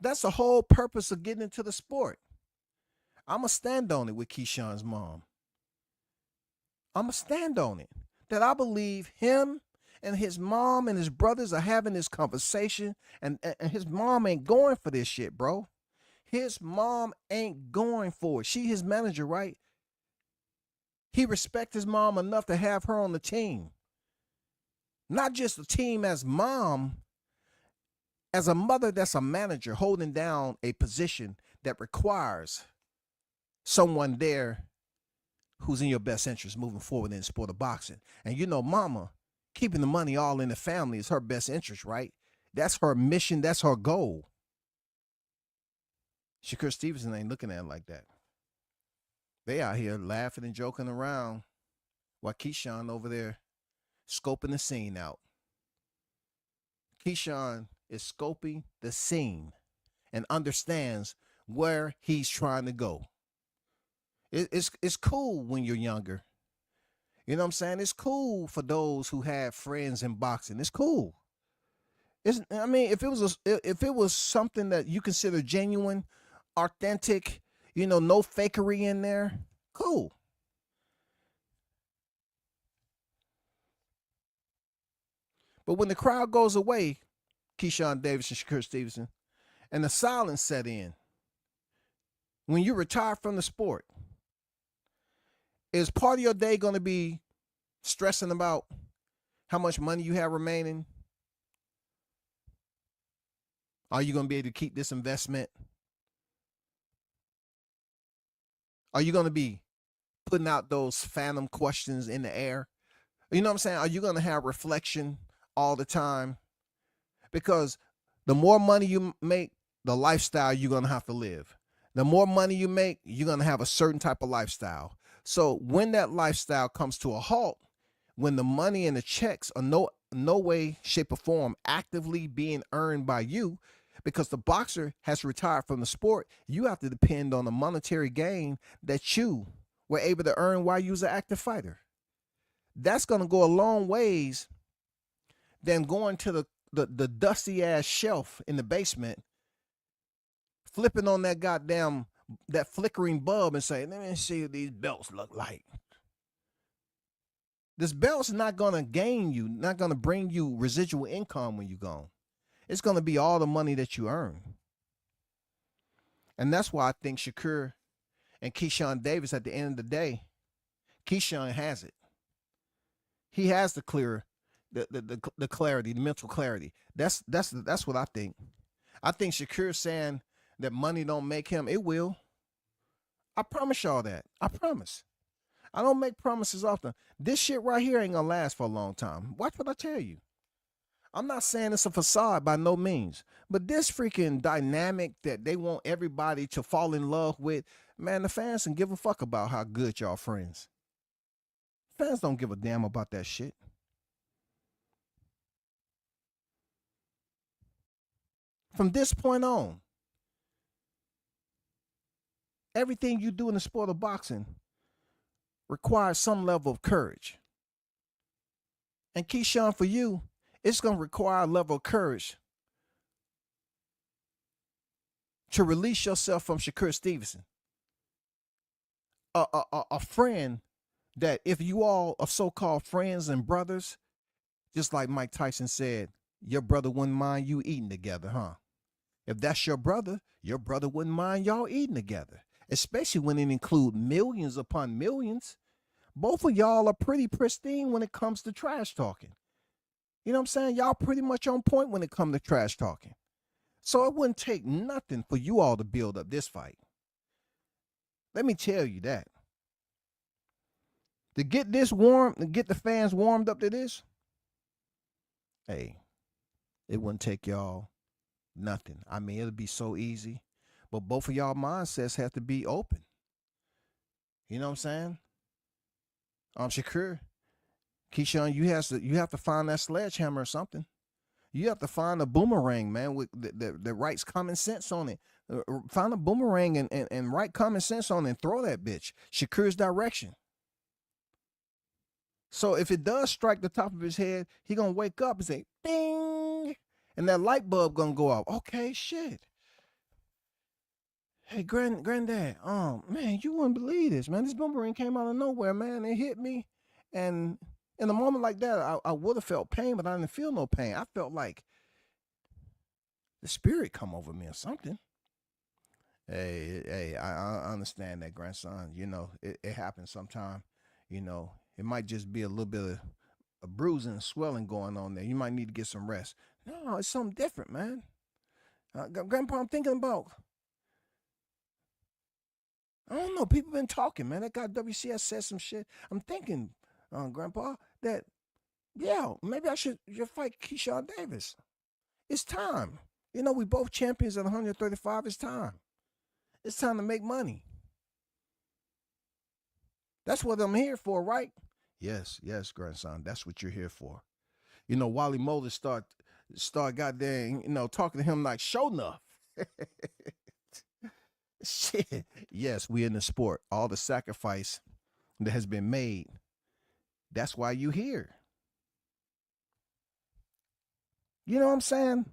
That's the whole purpose of getting into the sport. I'm going to stand on it with Keyshawn's mom. I'm going to stand on it. That I believe him and his mom and his brothers are having this conversation, and his mom ain't going for this shit, bro. His mom ain't going for it. She his manager, right? He respects his mom enough to have her on the team. Not just the team as mom, as a mother that's a manager holding down a position that requires someone there who's in your best interest moving forward in the sport of boxing. And you know, mama, keeping the money all in the family is her best interest, right? That's her mission. That's her goal. Shakur Stevenson ain't looking at it like that. They out here laughing and joking around while Keyshawn over there scoping the scene out. Keyshawn is scoping the scene and understands where he's trying to go. It's cool when you're younger. You know what I'm saying? It's cool for those who have friends in boxing. It's cool. I mean, if it was something that you consider genuine, authentic, you know, no fakery in there, cool. But when the crowd goes away, Keyshawn Davis and Shakur Stevenson, and the silence set in, when you retire from the sport, is part of your day going to be stressing about how much money you have remaining? Are you going to be able to keep this investment? Are you going to be putting out those phantom questions in the air? You know what I'm saying? Are you going to have reflection all the time? Because the more money you make, the lifestyle you're going to have to live. The more money you make, you're going to have a certain type of lifestyle. So when that lifestyle comes to a halt, when the money and the checks are no way, shape, or form actively being earned by you, because the boxer has retired from the sport, you have to depend on the monetary gain that you were able to earn while you was an active fighter. That's going to go a long ways than going to the dusty ass shelf in the basement, flipping on that flickering bulb and saying, let me see what these belts look like. This belt's not going to gain you, not going to bring you residual income when you're gone. It's going to be all the money that you earn. And that's why I think Shakur and Keyshawn Davis, at the end of the day, Keyshawn has it. He has the clarity, the mental clarity. That's what I think. I think Shakur saying that money don't make him, it will. I promise y'all that. I promise. I don't make promises often. This shit right here ain't gonna last for a long time. Watch what I tell you. I'm not saying it's a facade by no means, but this freaking dynamic that they want everybody to fall in love with, man, the fans can give a fuck about how good y'all friends. Fans don't give a damn about that shit. From this point on, everything you do in the sport of boxing requires some level of courage. And Keyshawn, for you, it's going to require a level of courage to release yourself from Shakur Stevenson. A friend that, if you all are so-called friends and brothers, just like Mike Tyson said, your brother wouldn't mind you eating together, huh? If that's your brother wouldn't mind y'all eating together, especially when it includes millions upon millions. Both of y'all are pretty pristine when it comes to trash talking. You know what I'm saying? Y'all pretty much on point when it comes to trash talking. So it wouldn't take nothing for you all to build up this fight. Let me tell you that. To get this warm, to get the fans warmed up to this, hey, it wouldn't take y'all nothing. I mean, it'll be so easy. But both of y'all mindsets have to be open. You know what I'm saying? Shakur, Keyshawn, you have to find that sledgehammer or something. You have to find a boomerang, man, with that writes common sense on it. Find a boomerang and write common sense on it and throw that bitch Shakur's direction. So if it does strike the top of his head, he gonna wake up and say, ding, and that light bulb gonna go off. Okay, shit. Hey, granddad, man, you wouldn't believe this, man. This boomerang came out of nowhere, man. It hit me, and in a moment like that, I would have felt pain, but I didn't feel no pain. I felt like the spirit come over me or something. Hey, I understand that, grandson. You know, it happens sometime. You know, it might just be a little bit of a bruising and swelling going on there. You might need to get some rest. No, it's something different, man. Grandpa, I'm thinking about I don't know. People been talking, man. That guy WCS said some shit. I'm thinking, Grandpa, that yeah, maybe I should fight Keyshawn Davis. It's time. You know, we both champions at 135. It's time. It's time to make money. That's what I'm here for, right? Yes, grandson. That's what you're here for. You know, Wally Moeller start goddamn, talking to him like show enough. Shit. Yes, we in the sport. All the sacrifice that has been made. That's why you here. You know what I'm saying?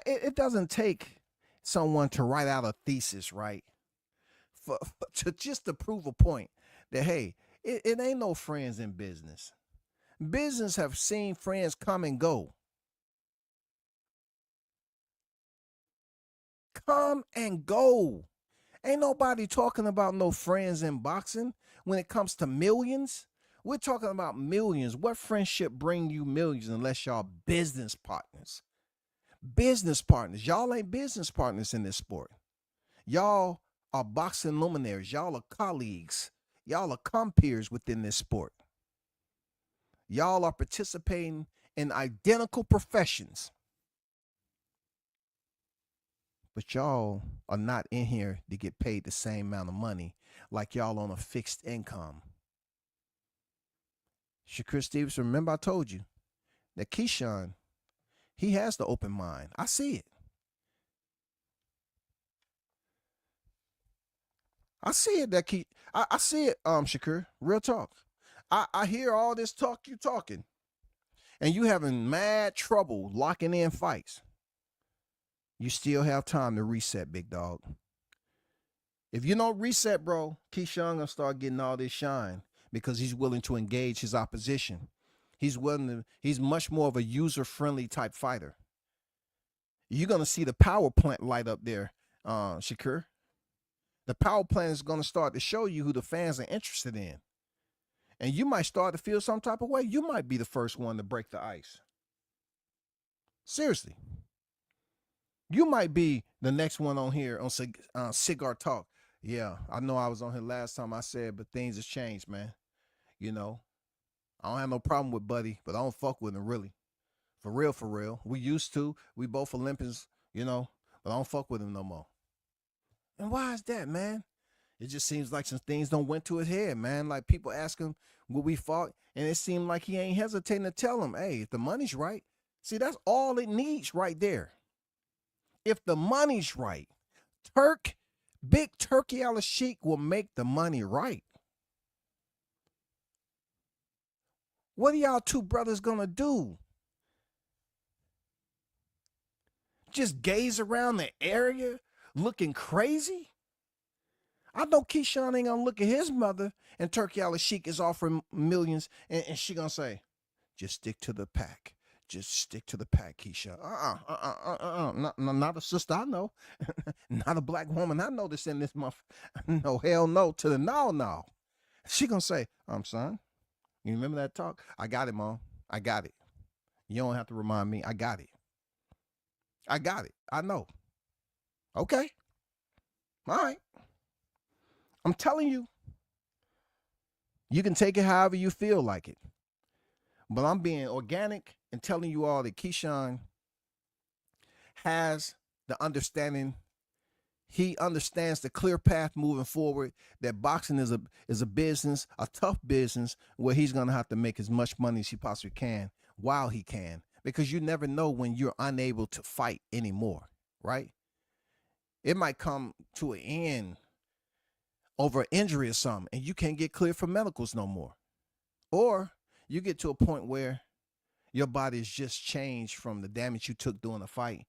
It doesn't take someone to write out a thesis, right? For to just to prove a point that, hey, it ain't no friends in business. Business have seen friends come and go. Come and go. Ain't nobody talking about no friends in boxing when it comes to millions. We're talking about millions. What friendship bring you millions unless y'all business partners? Business partners. Y'all ain't business partners in this sport. Y'all are boxing luminaries. Y'all are colleagues. Y'all are compeers within this sport. Y'all are participating in identical professions. But y'all are not in here to get paid the same amount of money like y'all on a fixed income. Shakur Stevenson, remember I told you that Keyshawn, he has the open mind. I see it. I see it, I see it, Shakur. Real talk. I hear all this talk you talking, and you having mad trouble locking in fights. You still have time to reset, big dog. If you don't reset, bro, Keyshawn gonna start getting all this shine because he's willing to engage his opposition. He's much more of a user-friendly type fighter. You're gonna see the power plant light up there, Shakur. The power plant is gonna start to show you who the fans are interested in. And you might start to feel some type of way. You might be the first one to break the ice. Seriously. You might be the next one on here on Cigar Talk. Yeah, I know I was on here last time I said, but things have changed, man. You know, I don't have no problem with Buddy, but I don't fuck with him really. For real. We used to. We both Olympians, but I don't fuck with him no more. And why is that, man? It just seems like some things don't went to his head, man. Like people ask him what we fought, and it seemed like he ain't hesitating to tell them, hey, if the money's right. See, that's all it needs right there. If the money's right, Big Turkey Al-Sheikh will make the money right. What are y'all two brothers gonna do? Just gaze around the area looking crazy? I know Keyshawn ain't gonna look at his mother and Turkey Al-Sheikh is offering millions and she gonna say, just stick to the pack. Just stick to the pack, Keyshawn. Not a sister I know. Not a black woman I know that's in this month. No, hell no to the no. She gonna say, son, you remember that talk? I got it, Mom. I got it. You don't have to remind me. I got it. I know. Okay. All right. I'm telling you. You can take it however you feel like it. But I'm being organic and telling you all that Keyshawn has the understanding. He understands the clear path moving forward, that boxing is a business, a tough business, where he's going to have to make as much money as he possibly can while he can. Because you never know when you're unable to fight anymore, right? It might come to an end over an injury or something, and you can't get cleared for medicals no more. Or you get to a point where your body is just changed from the damage you took during the fight,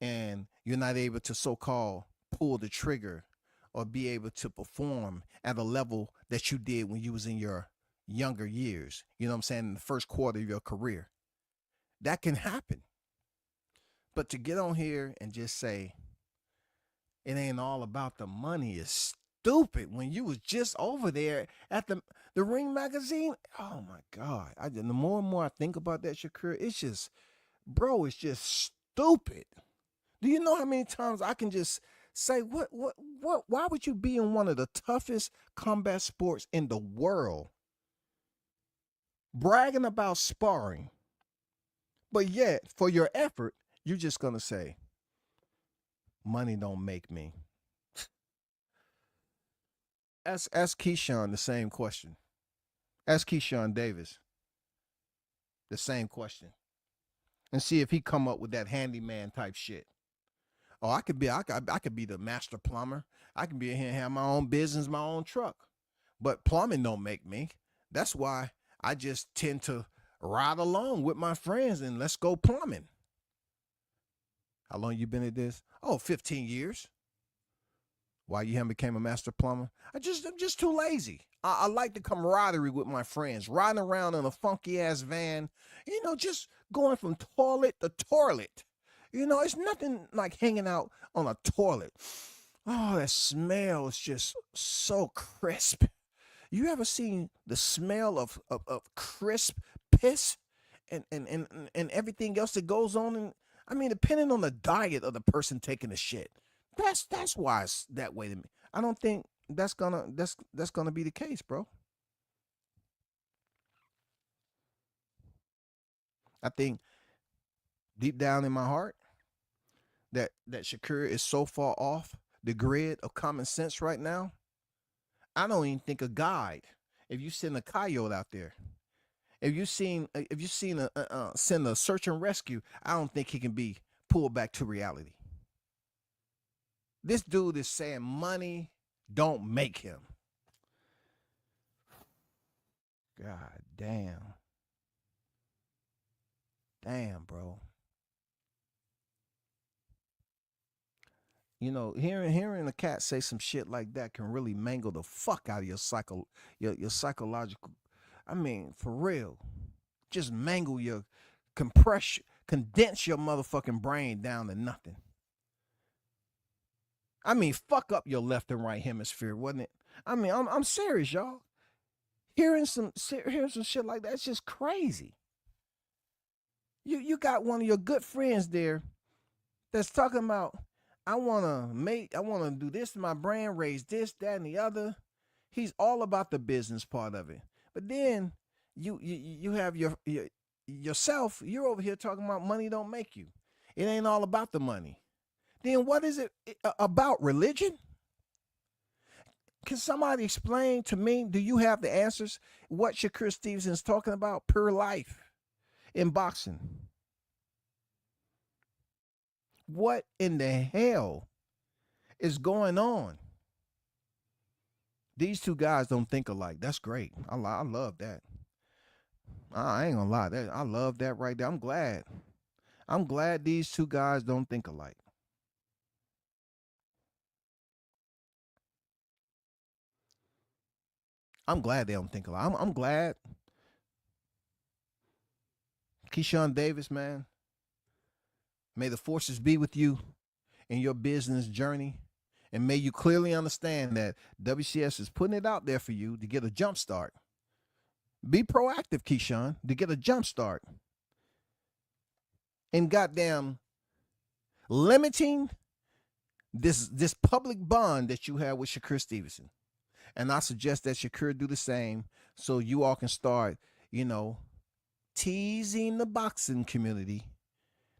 and you're not able to so-called pull the trigger or be able to perform at a level that you did when you was in your younger years. You know what I'm saying? In the first quarter of your career. That can happen. But to get on here and just say it ain't all about the money is stupid when you was just over there at the Ring magazine. Oh my God. The more and more I think about that, Shakur, it's just, bro, it's just stupid. Do you know how many times I can just Say why would you be in one of the toughest combat sports in the world bragging about sparring, but yet for your effort, you're just gonna say, money don't make me. Ask Keyshawn the same question. Ask Keyshawn Davis the same question. And see if he come up with that handyman type shit. Oh, I could be the master plumber. I can be in here and have my own business, my own truck. But plumbing don't make me. That's why I just tend to ride along with my friends and let's go plumbing. How long you been at this? Oh, 15 years. Why you haven't became a master plumber? I'm just too lazy. I like the camaraderie with my friends, riding around in a funky ass van, just going from toilet to toilet. It's nothing like hanging out on a toilet. Oh, that smell is just so crisp. You ever seen the smell of crisp piss and everything else that goes on? And I mean, depending on the diet of the person taking the shit, that's why it's that way to me. I don't think that's gonna be the case, bro. I think deep down in my heart that Shakur is so far off the grid of common sense right now. I don't even think a guide. If you send a coyote out there, if you seen send a search and rescue, I don't think he can be pulled back to reality. This dude is saying money don't make him. God damn. Damn, bro. Hearing a cat say some shit like that can really mangle the fuck out of your psychological. I mean, for real. Just mangle condense your motherfucking brain down to nothing. I mean, fuck up your left and right hemisphere, wasn't it? I mean, I'm serious, y'all. Hearing some shit like that, it's just crazy. You got one of your good friends there that's talking about, I wanna do this to my brand, raise this, that, and the other. He's all about the business part of it. But then you have yourself, you're over here talking about money don't make you. It ain't all about the money. Then what is it about? Religion? Can somebody explain to me, do you have the answers? What Shakur Stevenson is talking about? Pure life in boxing. What in the hell is going on? These two guys don't think alike. That's great. I love that. I ain't gonna lie. I love that right there. I'm glad these two guys don't think alike. I'm glad they don't think alike. I'm glad. Keyshawn Davis, man. May the forces be with you in your business journey. And may you clearly understand that WCS is putting it out there for you to get a jump start. Be proactive, Keyshawn, to get a jump start. And goddamn limiting this public bond that you have with Shakur Stevenson. And I suggest that Shakur do the same so you all can start, teasing the boxing community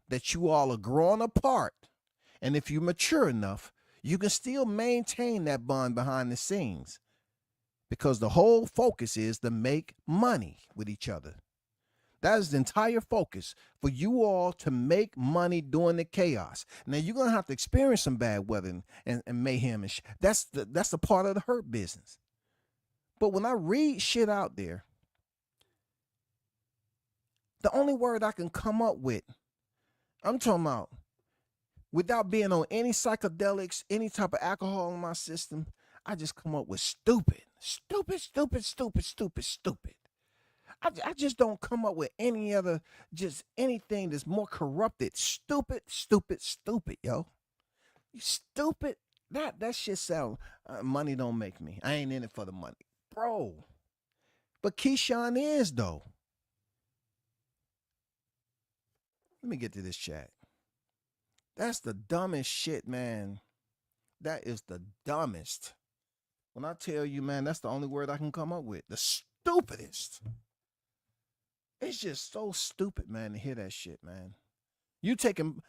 that you all are growing apart. And if you're mature enough, you can still maintain that bond behind the scenes because the whole focus is to make money with each other. That is the entire focus, for you all to make money during the chaos. Now, you're going to have to experience some bad weather and mayhem. And that's the part of the hurt business. But when I read shit out there, the only word I can come up with, I'm talking about, without being on any psychedelics, any type of alcohol in my system, I just come up with stupid. I just don't come up with any other, just anything that's more corrupted. Stupid, yo. You stupid. That shit sound, money don't make me. I ain't in it for the money. Bro. But Keyshawn is, though. Let me get to this chat. That's the dumbest shit, man. That is the dumbest. When I tell you, man, that's the only word I can come up with. The stupidest. It's just so stupid, man, to hear that shit, man.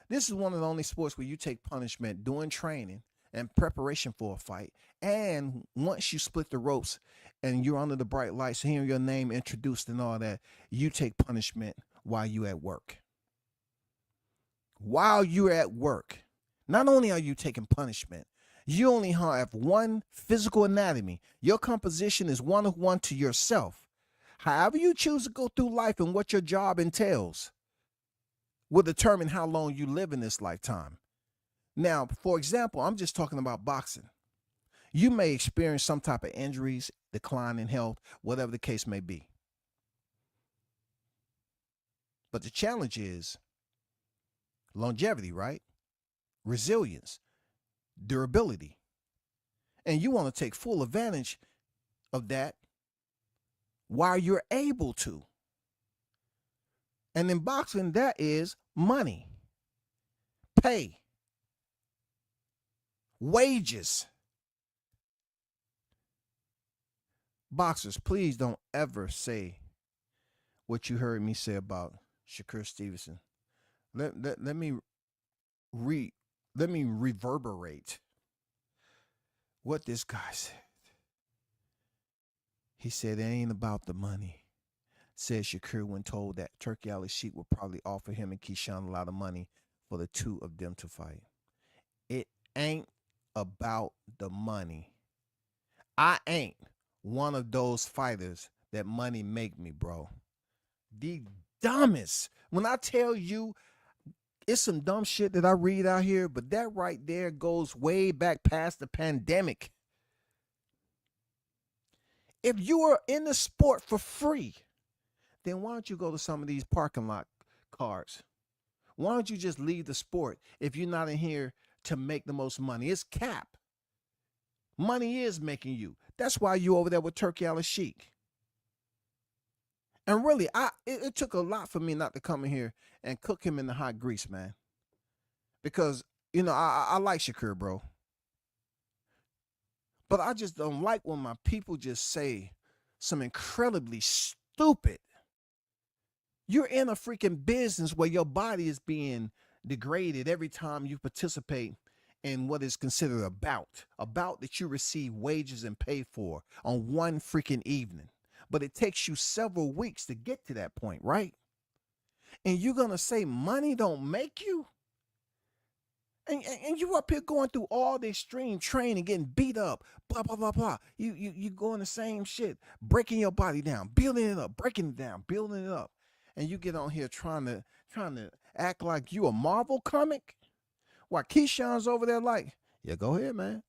This is one of the only sports where you take punishment during training and preparation for a fight. And once you split the ropes and you're under the bright lights, hearing your name introduced and all that, you take punishment while you at work. While you're at work, not only are you taking punishment, you only have one physical anatomy. Your composition is one-on-one to yourself. However you choose to go through life and what your job entails will determine how long you live in this lifetime. Now, for example, I'm just talking about boxing. You may experience some type of injuries, decline in health, whatever the case may be. But the challenge is longevity, right? Resilience, durability. And you want to take full advantage of that while you're able to. And in boxing, that is money, pay, wages. Boxers, please don't ever say what you heard me say about Shakur Stevenson. Let me reverberate what this guy said. He said it ain't about the money. Said Shakur when told that Turkey Ali Sheik would probably offer him and Keyshawn a lot of money for the two of them to fight. It ain't about the money. I ain't one of those fighters that money make me, bro. The dumbest. When I tell you, it's some dumb shit that I read out here, but that right there goes way back past the pandemic. If you are in the sport for free, then why don't you go to some of these parking lot cards? Why don't you just leave the sport if you're not in here to make the most money? It's cap. Money is making you. That's why you over there with Turkey Ali Sheik. And really, it took a lot for me not to come in here and cook him in the hot grease, man. Because, you know, I like Shakur, bro. But I just don't like when my people just say some incredibly stupid. You're in a freaking business where your body is being degraded every time you participate in what is considered a bout that you receive wages and pay for on one freaking evening. But it takes you several weeks to get to that point, right? And you're going to say money don't make you? And you up here going through all the extreme training, getting beat up, blah, blah, blah, blah. You going the same shit, breaking your body down, building it up, breaking it down, building it up. And you get on here trying to act like you a Marvel comic? While Keyshawn's over there like, yeah, go ahead, man.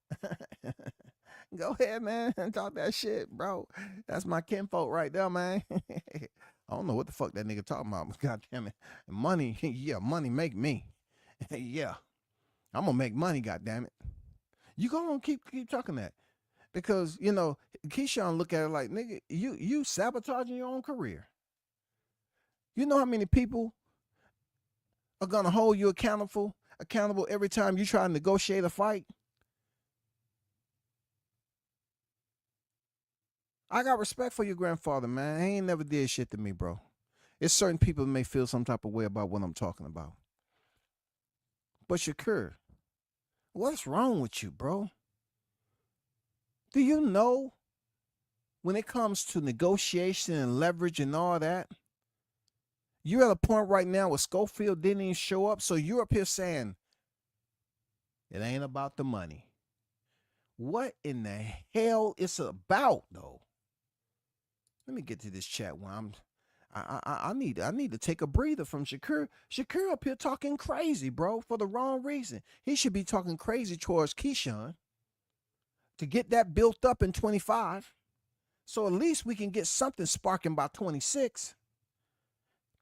Go ahead, man, and talk that shit, bro. That's my kinfolk right there, man. I don't know what the fuck that nigga talking about, but goddamn it. Money, yeah, money make me. Yeah. I'm gonna make money, goddamn it. You gonna keep talking that. Because, you know, Keyshawn look at it like, nigga, you sabotaging your own career. You know how many people are gonna hold you accountable every time you try to negotiate a fight? I got respect for your grandfather, man. He ain't never did shit to me, bro. It's certain people that may feel some type of way about what I'm talking about. But Shakur, what's wrong with you, bro? Do you know when it comes to negotiation and leverage and all that, you're at a point right now where Schofield didn't even show up, so you're up here saying, it ain't about the money. What in the hell is it about, though? Let me get to this chat when I need to take a breather from Shakur. Shakur up here talking crazy, bro, for the wrong reason. He should be talking crazy towards Keyshawn to get that built up in 25. So at least we can get something sparking by 26.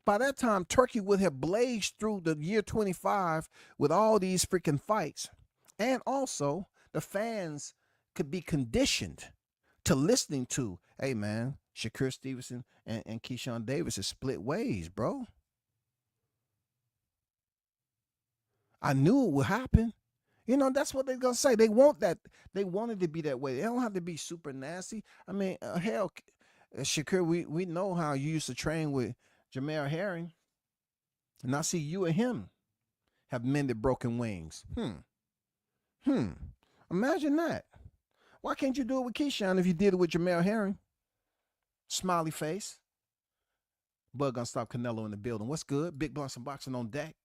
By that time, Turkey would have blazed through the year 25 with all these freaking fights. And also, the fans could be conditioned to listening to, hey, man, Shakur Stevenson and Keyshawn Davis is split ways, bro. I knew it would happen. You know, that's what they're gonna say. They want that. They want it to be that way. They don't have to be super nasty. I mean, hell, Shakur, we know how you used to train with Jameer Herring, and I see you and him have mended broken wings. Hmm. Imagine that. Why can't you do it with Keyshawn if you did it with Jameer Herring? Smiley face. Bud gonna stop Canelo in the building. What's good? Big Blunts and Boxing on deck.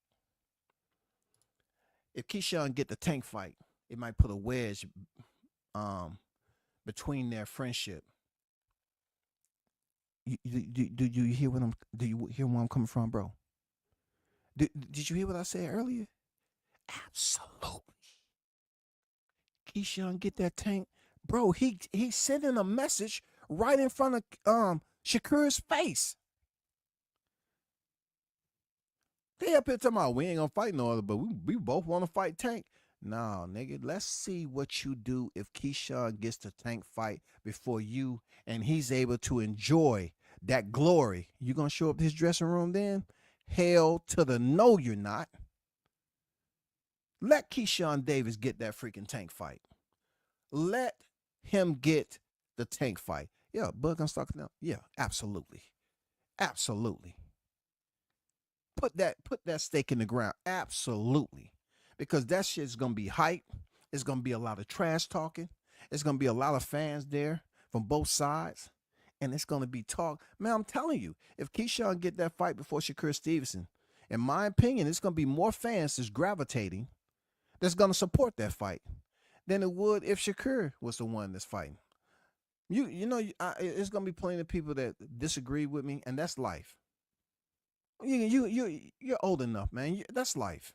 If Keyshawn get the Tank fight, it might put a wedge between their friendship. Do you hear what I'm? Do you hear where I'm coming from, bro? Did you hear what I said earlier? Absolutely. Keyshawn get that Tank, bro. He's sending a message right in front of Shakur's face. They up here talking about we ain't gonna fight no other, but we both want to fight Tank. No, nigga, let's see what you do if Keyshawn gets the Tank fight before you and he's able to enjoy that glory. You gonna show up to his dressing room then? Hell to the no, you're not. Let Keyshawn Davis get that freaking Tank fight. Let him get the Tank fight. Yeah, Bud gonna start now. Yeah, absolutely. Absolutely. Put that stake in the ground. Absolutely. Because that shit's gonna be hype. It's gonna be a lot of trash talking. It's gonna be a lot of fans there from both sides. And it's gonna be talk. Man, I'm telling you, if Keyshawn get that fight before Shakur Stevenson, in my opinion, it's gonna be more fans that's gravitating that's gonna support that fight than it would if Shakur was the one that's fighting. You know, it's gonna be plenty of people that disagree with me, and that's life. You're old enough, man. That's life.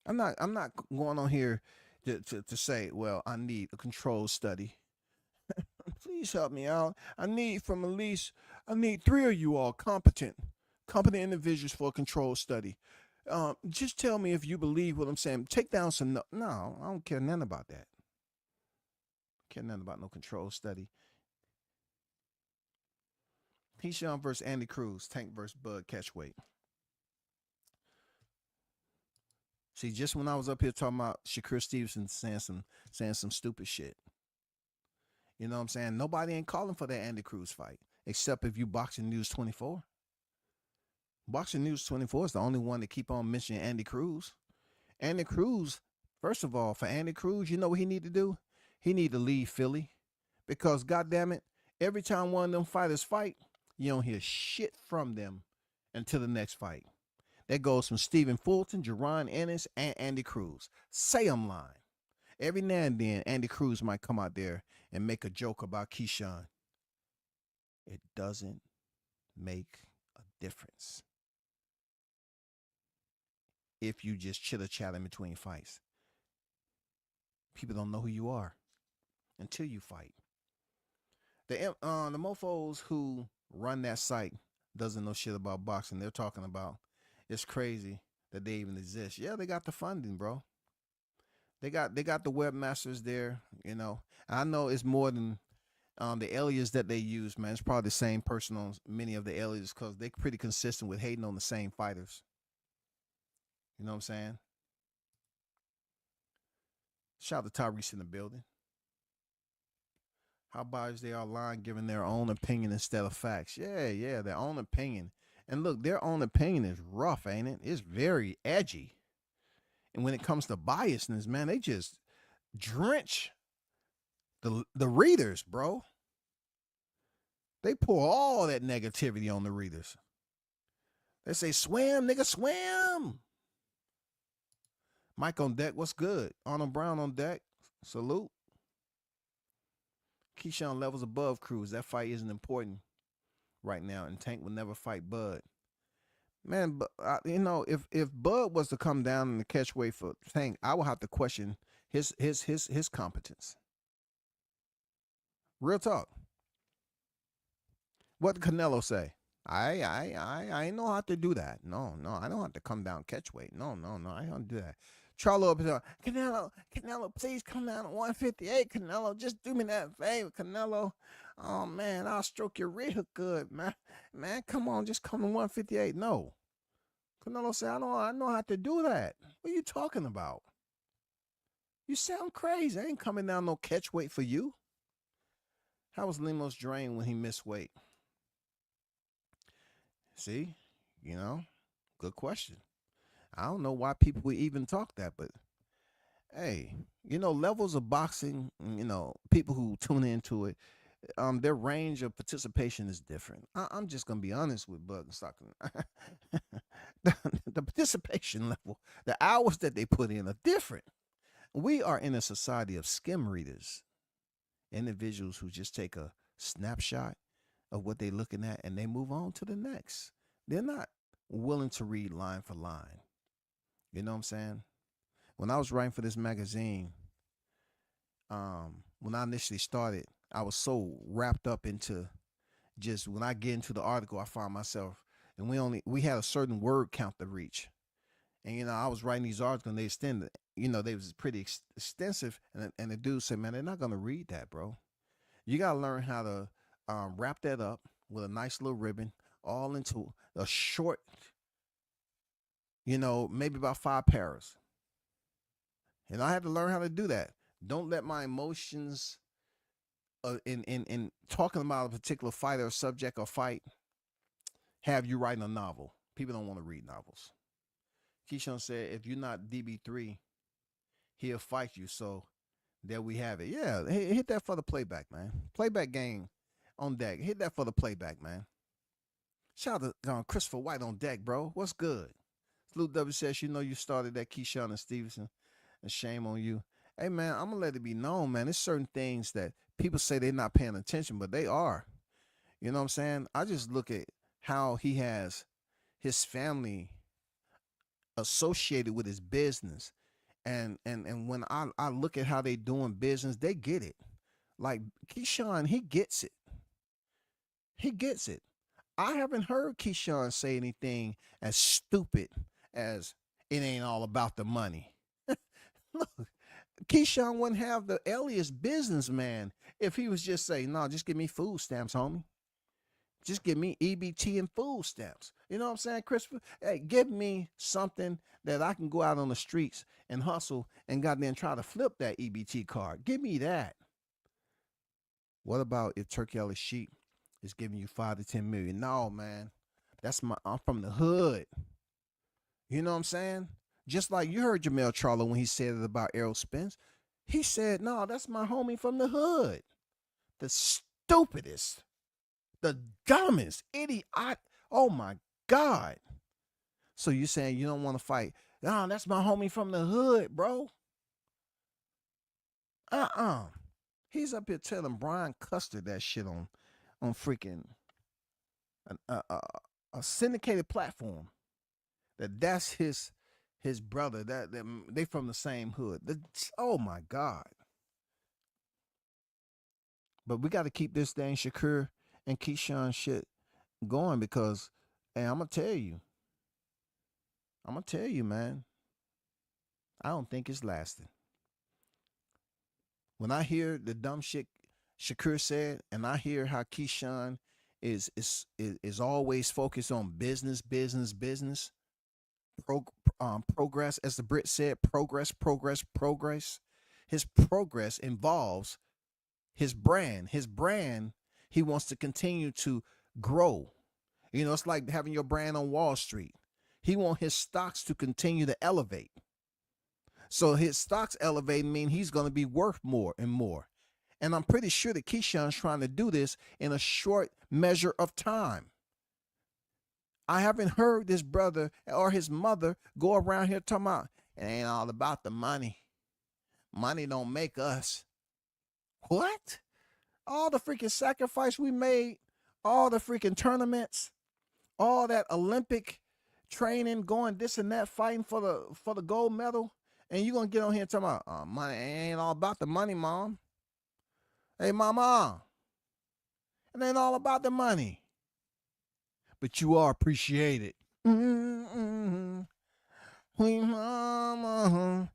I'm not going on here to say, well, I need a control study. Please help me out. I need 3 of you all competent individuals for a control study. Just tell me if you believe what I'm saying. Take down some no, I don't care nothing about that. Care nothing about no control study. Keyshawn versus Andy Cruz, Tank versus Bud catchweight. See, just when I was up here talking about Shakur Stevenson saying some stupid shit. You know what I'm saying? Nobody ain't calling for that Andy Cruz fight, except if you Boxing News 24. Boxing News 24 is the only one that keep on mentioning Andy Cruz. Andy Cruz, first of all, for Andy Cruz, you know what he need to do? He need to leave Philly. Because, goddamn it, every time one of them fighters fight, you don't hear shit from them until the next fight. That goes from Stephen Fulton, Jerron Ennis, and Andy Cruz. Say I'm lying. Every now and then, Andy Cruz might come out there and make a joke about Keyshawn. It doesn't make a difference if you just chitter-chat in between fights. People don't know who you are until you fight. The mofos who run that site doesn't know shit about boxing. They're talking about it's crazy that they even exist. Yeah, they got the funding, bro. They got the webmasters there, you know. I know it's more than the alias that they use, man. It's probably the same person on many of the aliases because they're pretty consistent with hating on the same fighters. You know what I'm saying? Shout out to Tyrese in the building. How biased they are lying, giving their own opinion instead of facts. Yeah, their own opinion. And look, their own opinion is rough, ain't it? It's very edgy. And when it comes to biasness, man, they just drench the readers, bro. They pour all that negativity on the readers. They say, swim, nigga, swim. Mike on deck, what's good? Arnold Brown on deck, salute. Keyshawn levels above Cruz. That fight isn't important right now, and Tank will never fight Bud. Man, but you know, if Bud was to come down in the catchweight for Tank, I would have to question his competence. Real talk. What did Canelo say? I know how to do that. No, I don't have to come down catchweight. No, I don't do that. Charlo up here, Canelo, please come down to 158. Canelo, just do me that favor, Canelo. Oh man, I'll stroke your real good, man. Man, come on, just come to 158. No. Canelo said, I know how to do that. What are you talking about? You sound crazy. I ain't coming down no catch weight for you. How was Lemos drained when he missed weight? See, you know, good question. I don't know why people would even talk that, but hey, levels of boxing, people who tune into it, their range of participation is different. I'm just gonna be honest with Bug and Stockton. the, the participation level, the hours that they put in are different. We are in a society of skim readers, individuals who just take a snapshot of what they're looking at and they move on to the next. They're not willing to read line for line. You know what I'm saying? When I was writing for this magazine, when I initially started, I was so wrapped up into just when I get into the article, I find myself, and we had a certain word count to reach. And I was writing these articles and they extended, they was pretty extensive. And the dude said, man, they're not gonna read that, bro. You gotta learn how to wrap that up with a nice little ribbon, all into a short, maybe about 5 paras. And I had to learn how to do that. Don't let my emotions in talking about a particular fight or subject or fight have you writing a novel. People don't want to read novels. Keyshawn said, if you're not DB3, he'll fight you. So there we have it. Yeah, hit that for the playback, man. Playback game on deck. Hit that for the playback, man. Shout out to Christopher White on deck, bro. What's good? Salute W says, you started that Keyshawn and Stevenson, and shame on you. Hey, man, I'm going to let it be known, man. There's certain things that people say they're not paying attention, but they are. You know what I'm saying? I just look at how he has his family associated with his business. And when I look at how they doing business, they get it. Like Keyshawn, he gets it. He gets it. I haven't heard Keyshawn say anything as stupid as it ain't all about the money. Look, Keyshawn wouldn't have the alias businessman if he was just saying, no, just give me food stamps, homie. Just give me EBT and food stamps. You know what I'm saying, Christopher? Hey, give me something that I can go out on the streets and hustle and goddamn try to flip that EBT card. Give me that. What about if Turkey Ellis Sheep is giving you 5 to 10 million? No, man. I'm from the hood. You know what I'm saying? Just like you heard Jamel Charlo when he said it about Errol Spence. He said, no, that's my homie from the hood. The stupidest, the dumbest idiot. Oh my God. So you're saying you don't want to fight? No, that's my homie from the hood, bro. He's up here telling Brian Custer that shit on freaking a syndicated platform. That's his brother. That they from the same hood. Oh my God. But we got to keep this thing Shakur and Keyshawn shit going because, hey, I'm gonna tell you, man. I don't think it's lasting. When I hear the dumb shit Shakur said, and I hear how Keyshawn is always focused on business, progress, as the Brit said, progress. His progress involves his brand. His brand, he wants to continue to grow. It's like having your brand on Wall Street. He wants his stocks to continue to elevate. So his stocks elevating mean he's going to be worth more and more. And I'm pretty sure that Keyshawn's trying to do this in a short measure of time. I haven't heard this brother or his mother go around here talking about, it ain't all about the money. Money don't make us. What? All the freaking sacrifice we made, all the freaking tournaments, all that Olympic training, going this and that, fighting for the gold medal, and you gonna get on here and talk about money ain't all about the money, mom. Hey, mama, it ain't all about the money, but you are appreciated. Mm-hmm. Mama.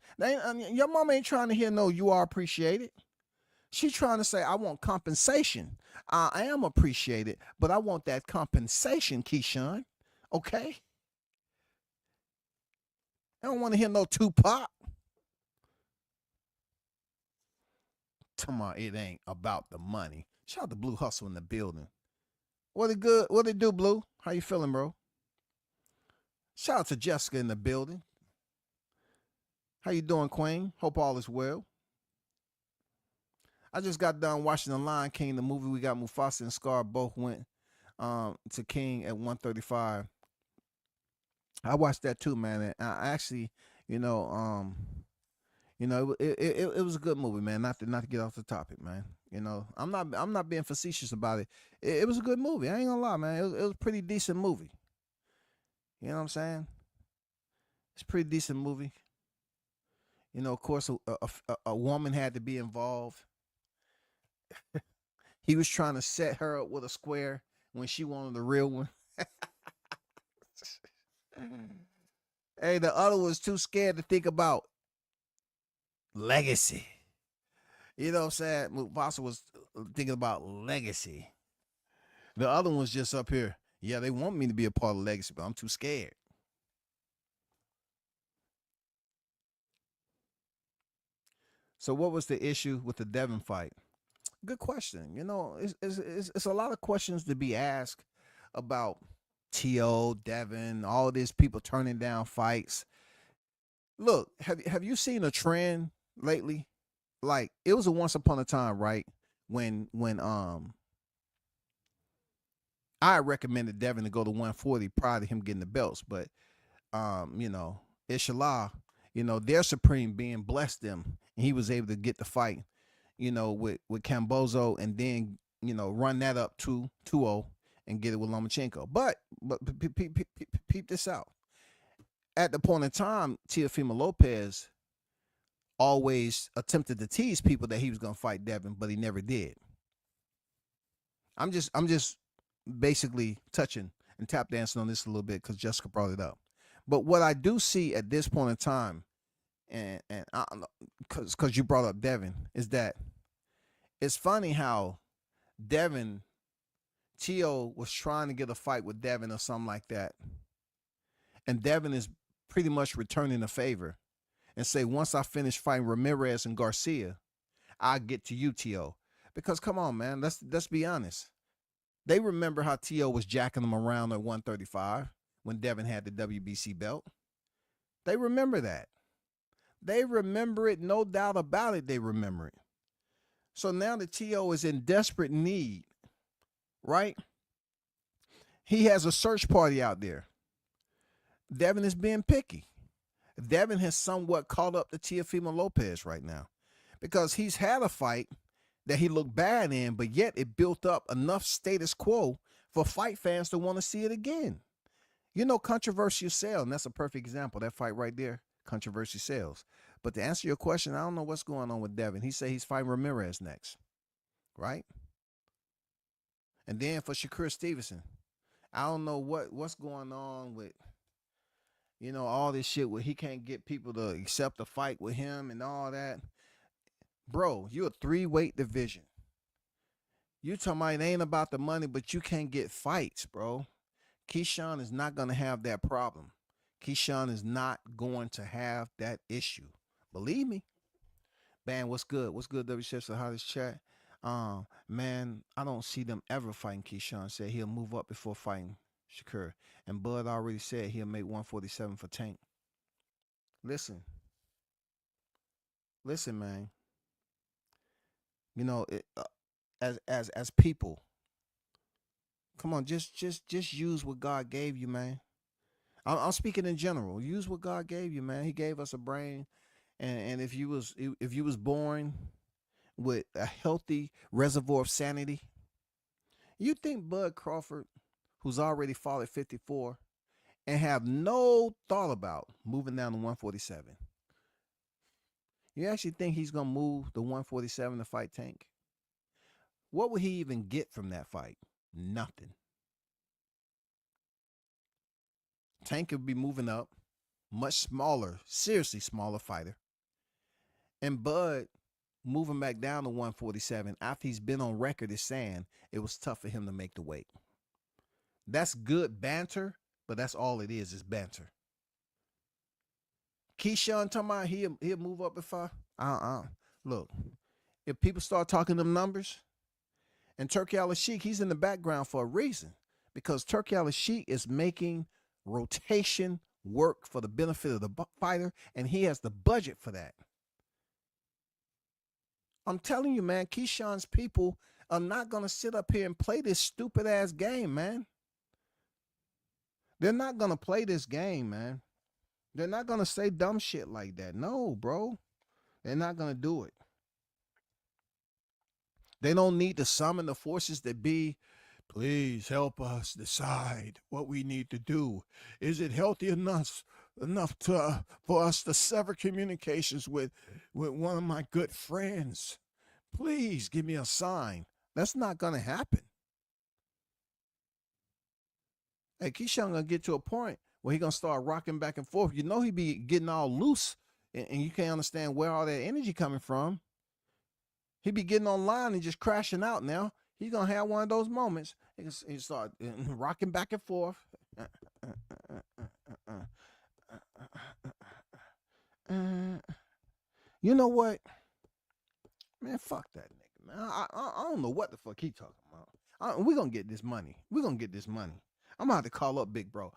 Your mama ain't trying to hear no you are appreciated. She's trying to say, I want compensation. I am appreciated, but I want that compensation, Keyshawn. Okay? I don't want to hear no Tupac. Come on, it ain't about the money. Shout out to Blue Hustle in the building. What it good? What it do, Blue? How you feeling, bro? Shout out to Jessica in the building. How you doing, Queen? Hope all is well. I just got done watching The Lion King, the movie. We got Mufasa and Scar both went to King at 135. I watched that too, man. And I actually, it was a good movie, man. Not to get off the topic, man. I'm not being facetious about it. It was a good movie. I ain't gonna lie, man. It was a pretty decent movie. You know what I'm saying? It's a pretty decent movie. Of course, a woman had to be involved. He was trying to set her up with a square when she wanted the real one. Hey, the other was too scared to think about legacy. You know what I'm saying? Mufasa was thinking about legacy. The other one's just up here. Yeah, they want me to be a part of legacy, but I'm too scared. So what was the issue with the Devin fight? Good question. It's a lot of questions to be asked about T.O., Devin, all these people turning down fights. Look, have you seen a trend lately? Like, it was a once upon a time, right? When I recommended Devin to go to 140 prior to him getting the belts, but Ishala, their supreme being blessed them, and he was able to get the fight, with Cambozo, and then run that up to 2-0 and get it with Lomachenko. But peep this out. At the point in time, Teofimo Lopez always attempted to tease people that he was going to fight Devin, but he never did. I'm just basically touching and tap dancing on this a little bit because Jessica brought it up. But what I do see at this point in time, and because you brought up Devin, is that it's funny how Devin, T.O. was trying to get a fight with Devin or something like that, and Devin is pretty much returning a favor and say, once I finish fighting Ramirez and Garcia, I'll get to you, T.O. Because come on, man, let's be honest. They remember how T.O. was jacking them around at 135 when Devin had the WBC belt. They remember that. They remember it, no doubt about it, they remember it. So now the T.O. is in desperate need, right? He has a search party out there. Devin is being picky. Devin has somewhat caught up to Teofimo Lopez right now because he's had a fight that he looked bad in, but yet it built up enough status quo for fight fans to want to see it again. Controversy sells, and that's a perfect example. That fight right there, controversy sells. But to answer your question, I don't know what's going on with Devin. He said he's fighting Ramirez next, right? And then for Shakur Stevenson, I don't know what's going on with, all this shit where he can't get people to accept a fight with him and all that. Bro, you're a 3-weight division. You talking about it ain't about the money, but you can't get fights, bro. Keyshawn is not going to have that problem. Keyshawn is not going to have that issue. Believe me. Man, what's good? What's good, WCF, the hottest chat? Man, I don't see them ever fighting Keyshawn. Said he'll move up before fighting Shakur. And Bud already said he'll make 147 for Tank. Listen, man. As people, come on, just use what God gave you, man. I'm speaking in general. Use what God gave you, man. He gave us a brain, and if you was born with a healthy reservoir of sanity, you think Bud Crawford, who's already fought at 54, and have no thought about moving down to 147, you actually think he's gonna move to 147 to fight Tank? What would he even get from that fight? Nothing. Tank could be moving up, much smaller, seriously smaller fighter. And Bud moving back down to 147 after he's been on record as saying it was tough for him to make the weight. That's good banter, but that's all it is banter. Keyshawn talking about he'll move up if look, If people start talking them numbers, and Turkey Al-Sheikh, he's in the background for a reason, because Turkey Al-Sheikh is making rotation work for the benefit of the fighter, and he has the budget for that. I'm telling you, man, Keyshawn's people are not going to sit up here and play this stupid ass game, man. They're not going to play this game, man. They're not going to say dumb shit like that. No, bro. They're not going to do it. They don't need to summon the forces that be. Please help us decide what we need to do. Is it healthy enough to for us to sever communications with one of my good friends? Please give me a sign. That's not going to happen. Hey, Keyshawn gonna get to a point where he gonna start rocking back and forth. You know he be getting all loose, and you can't understand where all that energy coming from. He be getting online and just crashing out now. He's gonna have one of those moments. He start rocking back and forth. You know what? Man, fuck that nigga, man. I don't know what the fuck he talking about. We're gonna get this money. We're gonna get this money. I'm gonna have to call up Big Bro.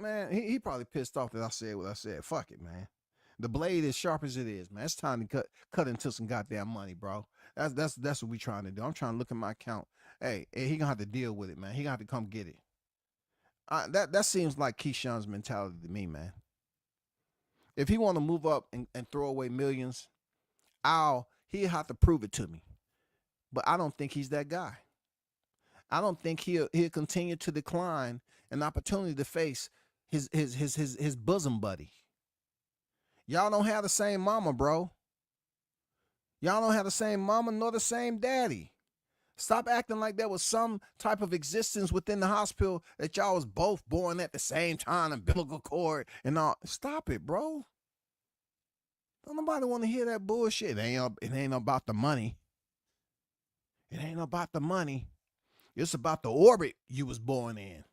Man, he probably pissed off that I said what I said. Fuck it, man. The blade is sharp as it is, man. It's time to cut into some goddamn money, bro. That's what we trying to do. I'm trying to look at my account. Hey, he gonna have to deal with it, man. He gonna have to come get it. That seems like Keyshawn's mentality to me, man. If he want to move up and throw away millions, he'll have to prove it to me. But I don't think he's that guy. I don't think he'll continue to decline an opportunity to face his bosom buddy. Y'all don't have the same mama, bro. Y'all don't have the same mama nor the same daddy. Stop acting like there was some type of existence within the hospital that y'all was both born at the same time, umbilical cord and all. Stop it, bro. Don't nobody want to hear that bullshit. It ain't about the money. It ain't about the money. It's about the orbit you was born in.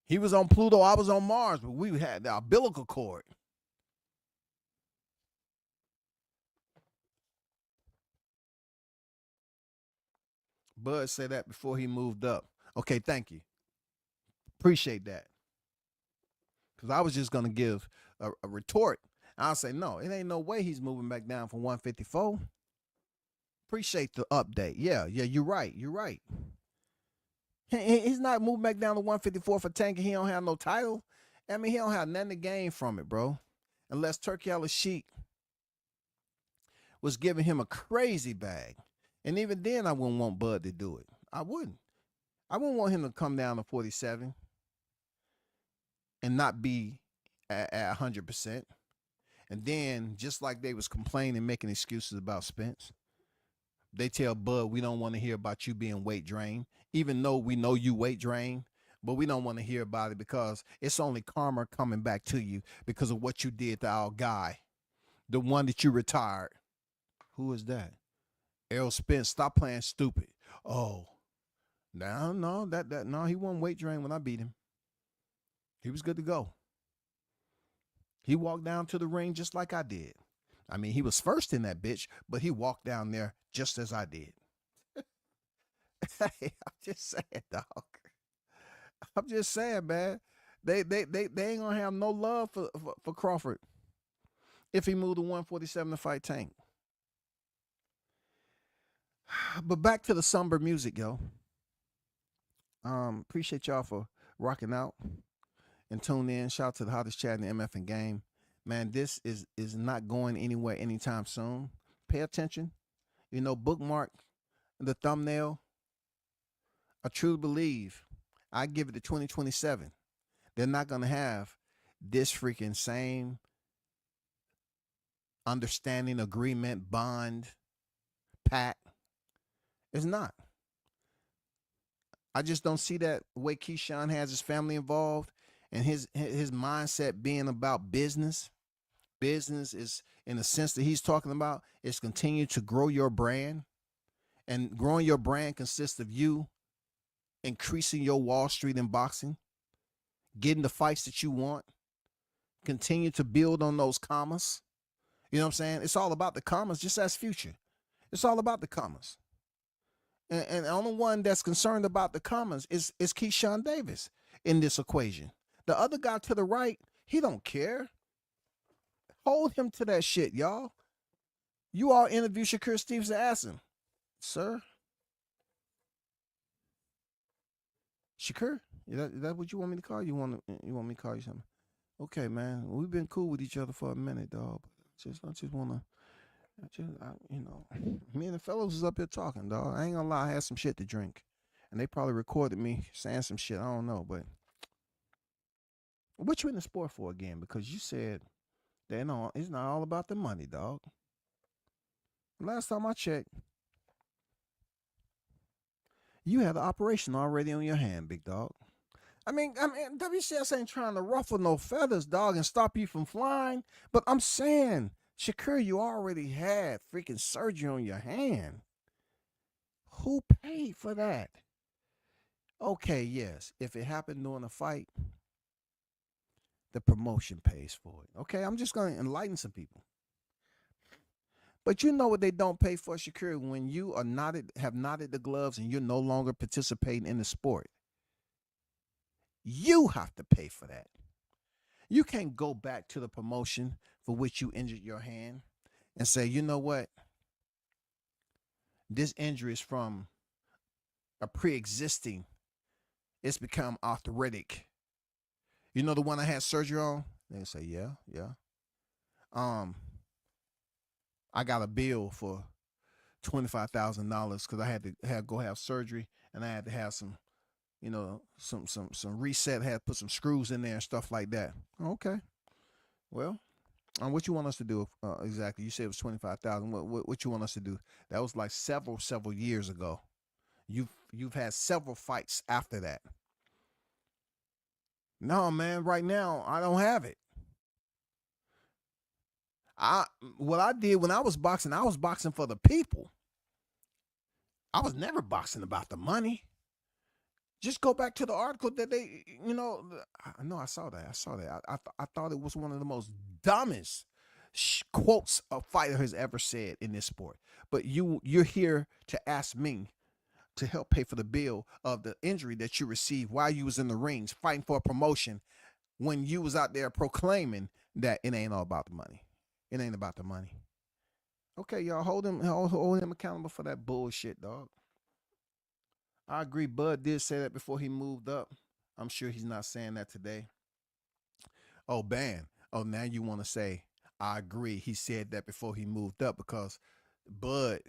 He was on Pluto, I was on Mars, but we had the umbilical cord. Bud said that before he moved up. Okay, thank you. Appreciate that. Because I was just going to give a retort. I'll say, no, it ain't no way he's moving back down from 154. Appreciate the update. Yeah, you're right. You're right. He's not moving back down to 154 for tanking. He don't have no title. I mean, he don't have nothing to gain from it, bro. Unless Turkey Al-Sheikh was giving him a crazy bag. And even then, I wouldn't want Bud to do it. I wouldn't want him to come down to 47 and not be at 100%. And then, just like they was complaining, making excuses about Spence, they tell Bud, we don't want to hear about you being weight drained, even though we know you weight drained, but we don't want to hear about it because it's only karma coming back to you because of what you did to our guy, the one that you retired. Who is that? Errol Spence. Stop playing stupid. Oh, no, he wasn't weight drained when I beat him. He was good to go. He walked down to the ring just like I did. I mean, he was first in that bitch, but he walked down there just as I did. Hey, I'm just saying, dog. I'm just saying, man. They ain't gonna have no love for Crawford if he moved to 147 to fight Tank. But back to the somber music, yo. Appreciate y'all for rocking out and tune in. Shout out to the hottest chat in the MF and game. Man, this is not going anywhere anytime soon. Pay attention. You know, bookmark the thumbnail. I truly believe I give it to 2027. They're not going to have this freaking same understanding, agreement, bond, pact. It's not. I just don't see that way Keyshawn has his family involved and his mindset being about business. Business is, in the sense that he's talking about, is continue to grow your brand. And growing your brand consists of you increasing your Wall Street in boxing, getting the fights that you want, continue to build on those commas. You know what I'm saying? It's all about the commas, just as Future. It's all about the commas. And the only one that's concerned about the commas is Keyshawn Davis in this equation. The other guy to the right, he don't care. Hold him to that shit, y'all. You all interview Shakur Stevenson, ask him, sir, Shakur, is that what you want me to call you? You want me to call you something? Okay, man. We've been cool with each other for a minute, dog. I just wanna, me and the fellows was up here talking, dog. I ain't gonna lie, I had some shit to drink, and they probably recorded me saying some shit. I don't know, but what you in the sport for again? Because you said that it's not all about the money, dog. Last time I checked, you had the operation already on your hand, big dog. I mean, WCS ain't trying to ruffle no feathers, dog, and stop you from flying. But I'm saying, Shakur, you already had freaking surgery on your hand. Who paid for that? Okay, yes. If it happened during a fight, the promotion pays for it. Okay, I'm just going to enlighten some people. But you know what they don't pay for, Shakur, when you are have knotted the gloves and you're no longer participating in the sport. You have to pay for that. You can't go back to the promotion for which you injured your hand and say, you know what? This injury is from a pre-existing. It's become arthritic. You know the one I had surgery on? They say, yeah. I got a bill for $25,000 because I had to go have surgery, and I had to have some reset, had to put some screws in there and stuff like that. Okay. Well, what you want us to do exactly? You said it was $25,000. What you want us to do? That was like several years ago. You've had several fights after that. No, man, right now I don't have it. What I did when I was boxing for the people. I was never boxing about the money. Just go back to the article that they, I know I saw that. I thought it was one of the most dumbest quotes a fighter has ever said in this sport. But you're here to ask me to help pay for the bill of the injury that you received while you was in the rings fighting for a promotion when you was out there proclaiming that it ain't all about the money. It ain't about the money. Okay, y'all hold him accountable for that bullshit, dog. I agree. Bud did say that before he moved up. I'm sure he's not saying that today. Oh, ban. Oh, now you want to say, I agree. He said that before he moved up because Bud,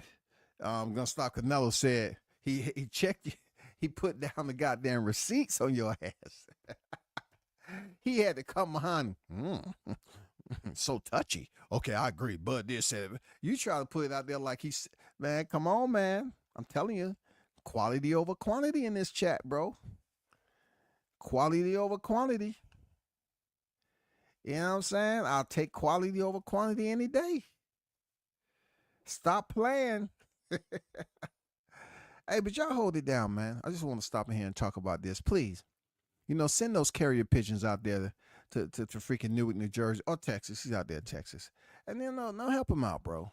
I'm going to stop. Canelo said he checked you. He put down the goddamn receipts on your ass. He had to come behind him. So touchy. Okay, I agree. Bud did say it. You try to put it out there like he's, man, come on, man. I'm telling you. Quality over quantity in this chat, bro. Quality over quantity. You know what I'm saying? I'll take quality over quantity any day. Stop playing. Hey, but y'all hold it down, man. I just want to stop in here and talk about this, please. Send those carrier pigeons out there to freaking Newark, New Jersey, or Texas. He's out there in Texas. And then no, help him out, bro.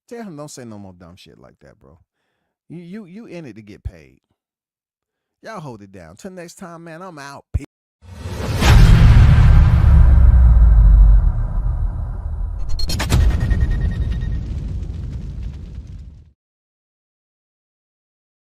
Tell him don't say no more dumb shit like that, bro. You in it to get paid. Y'all hold it down. Till next time, man, I'm out. Peace.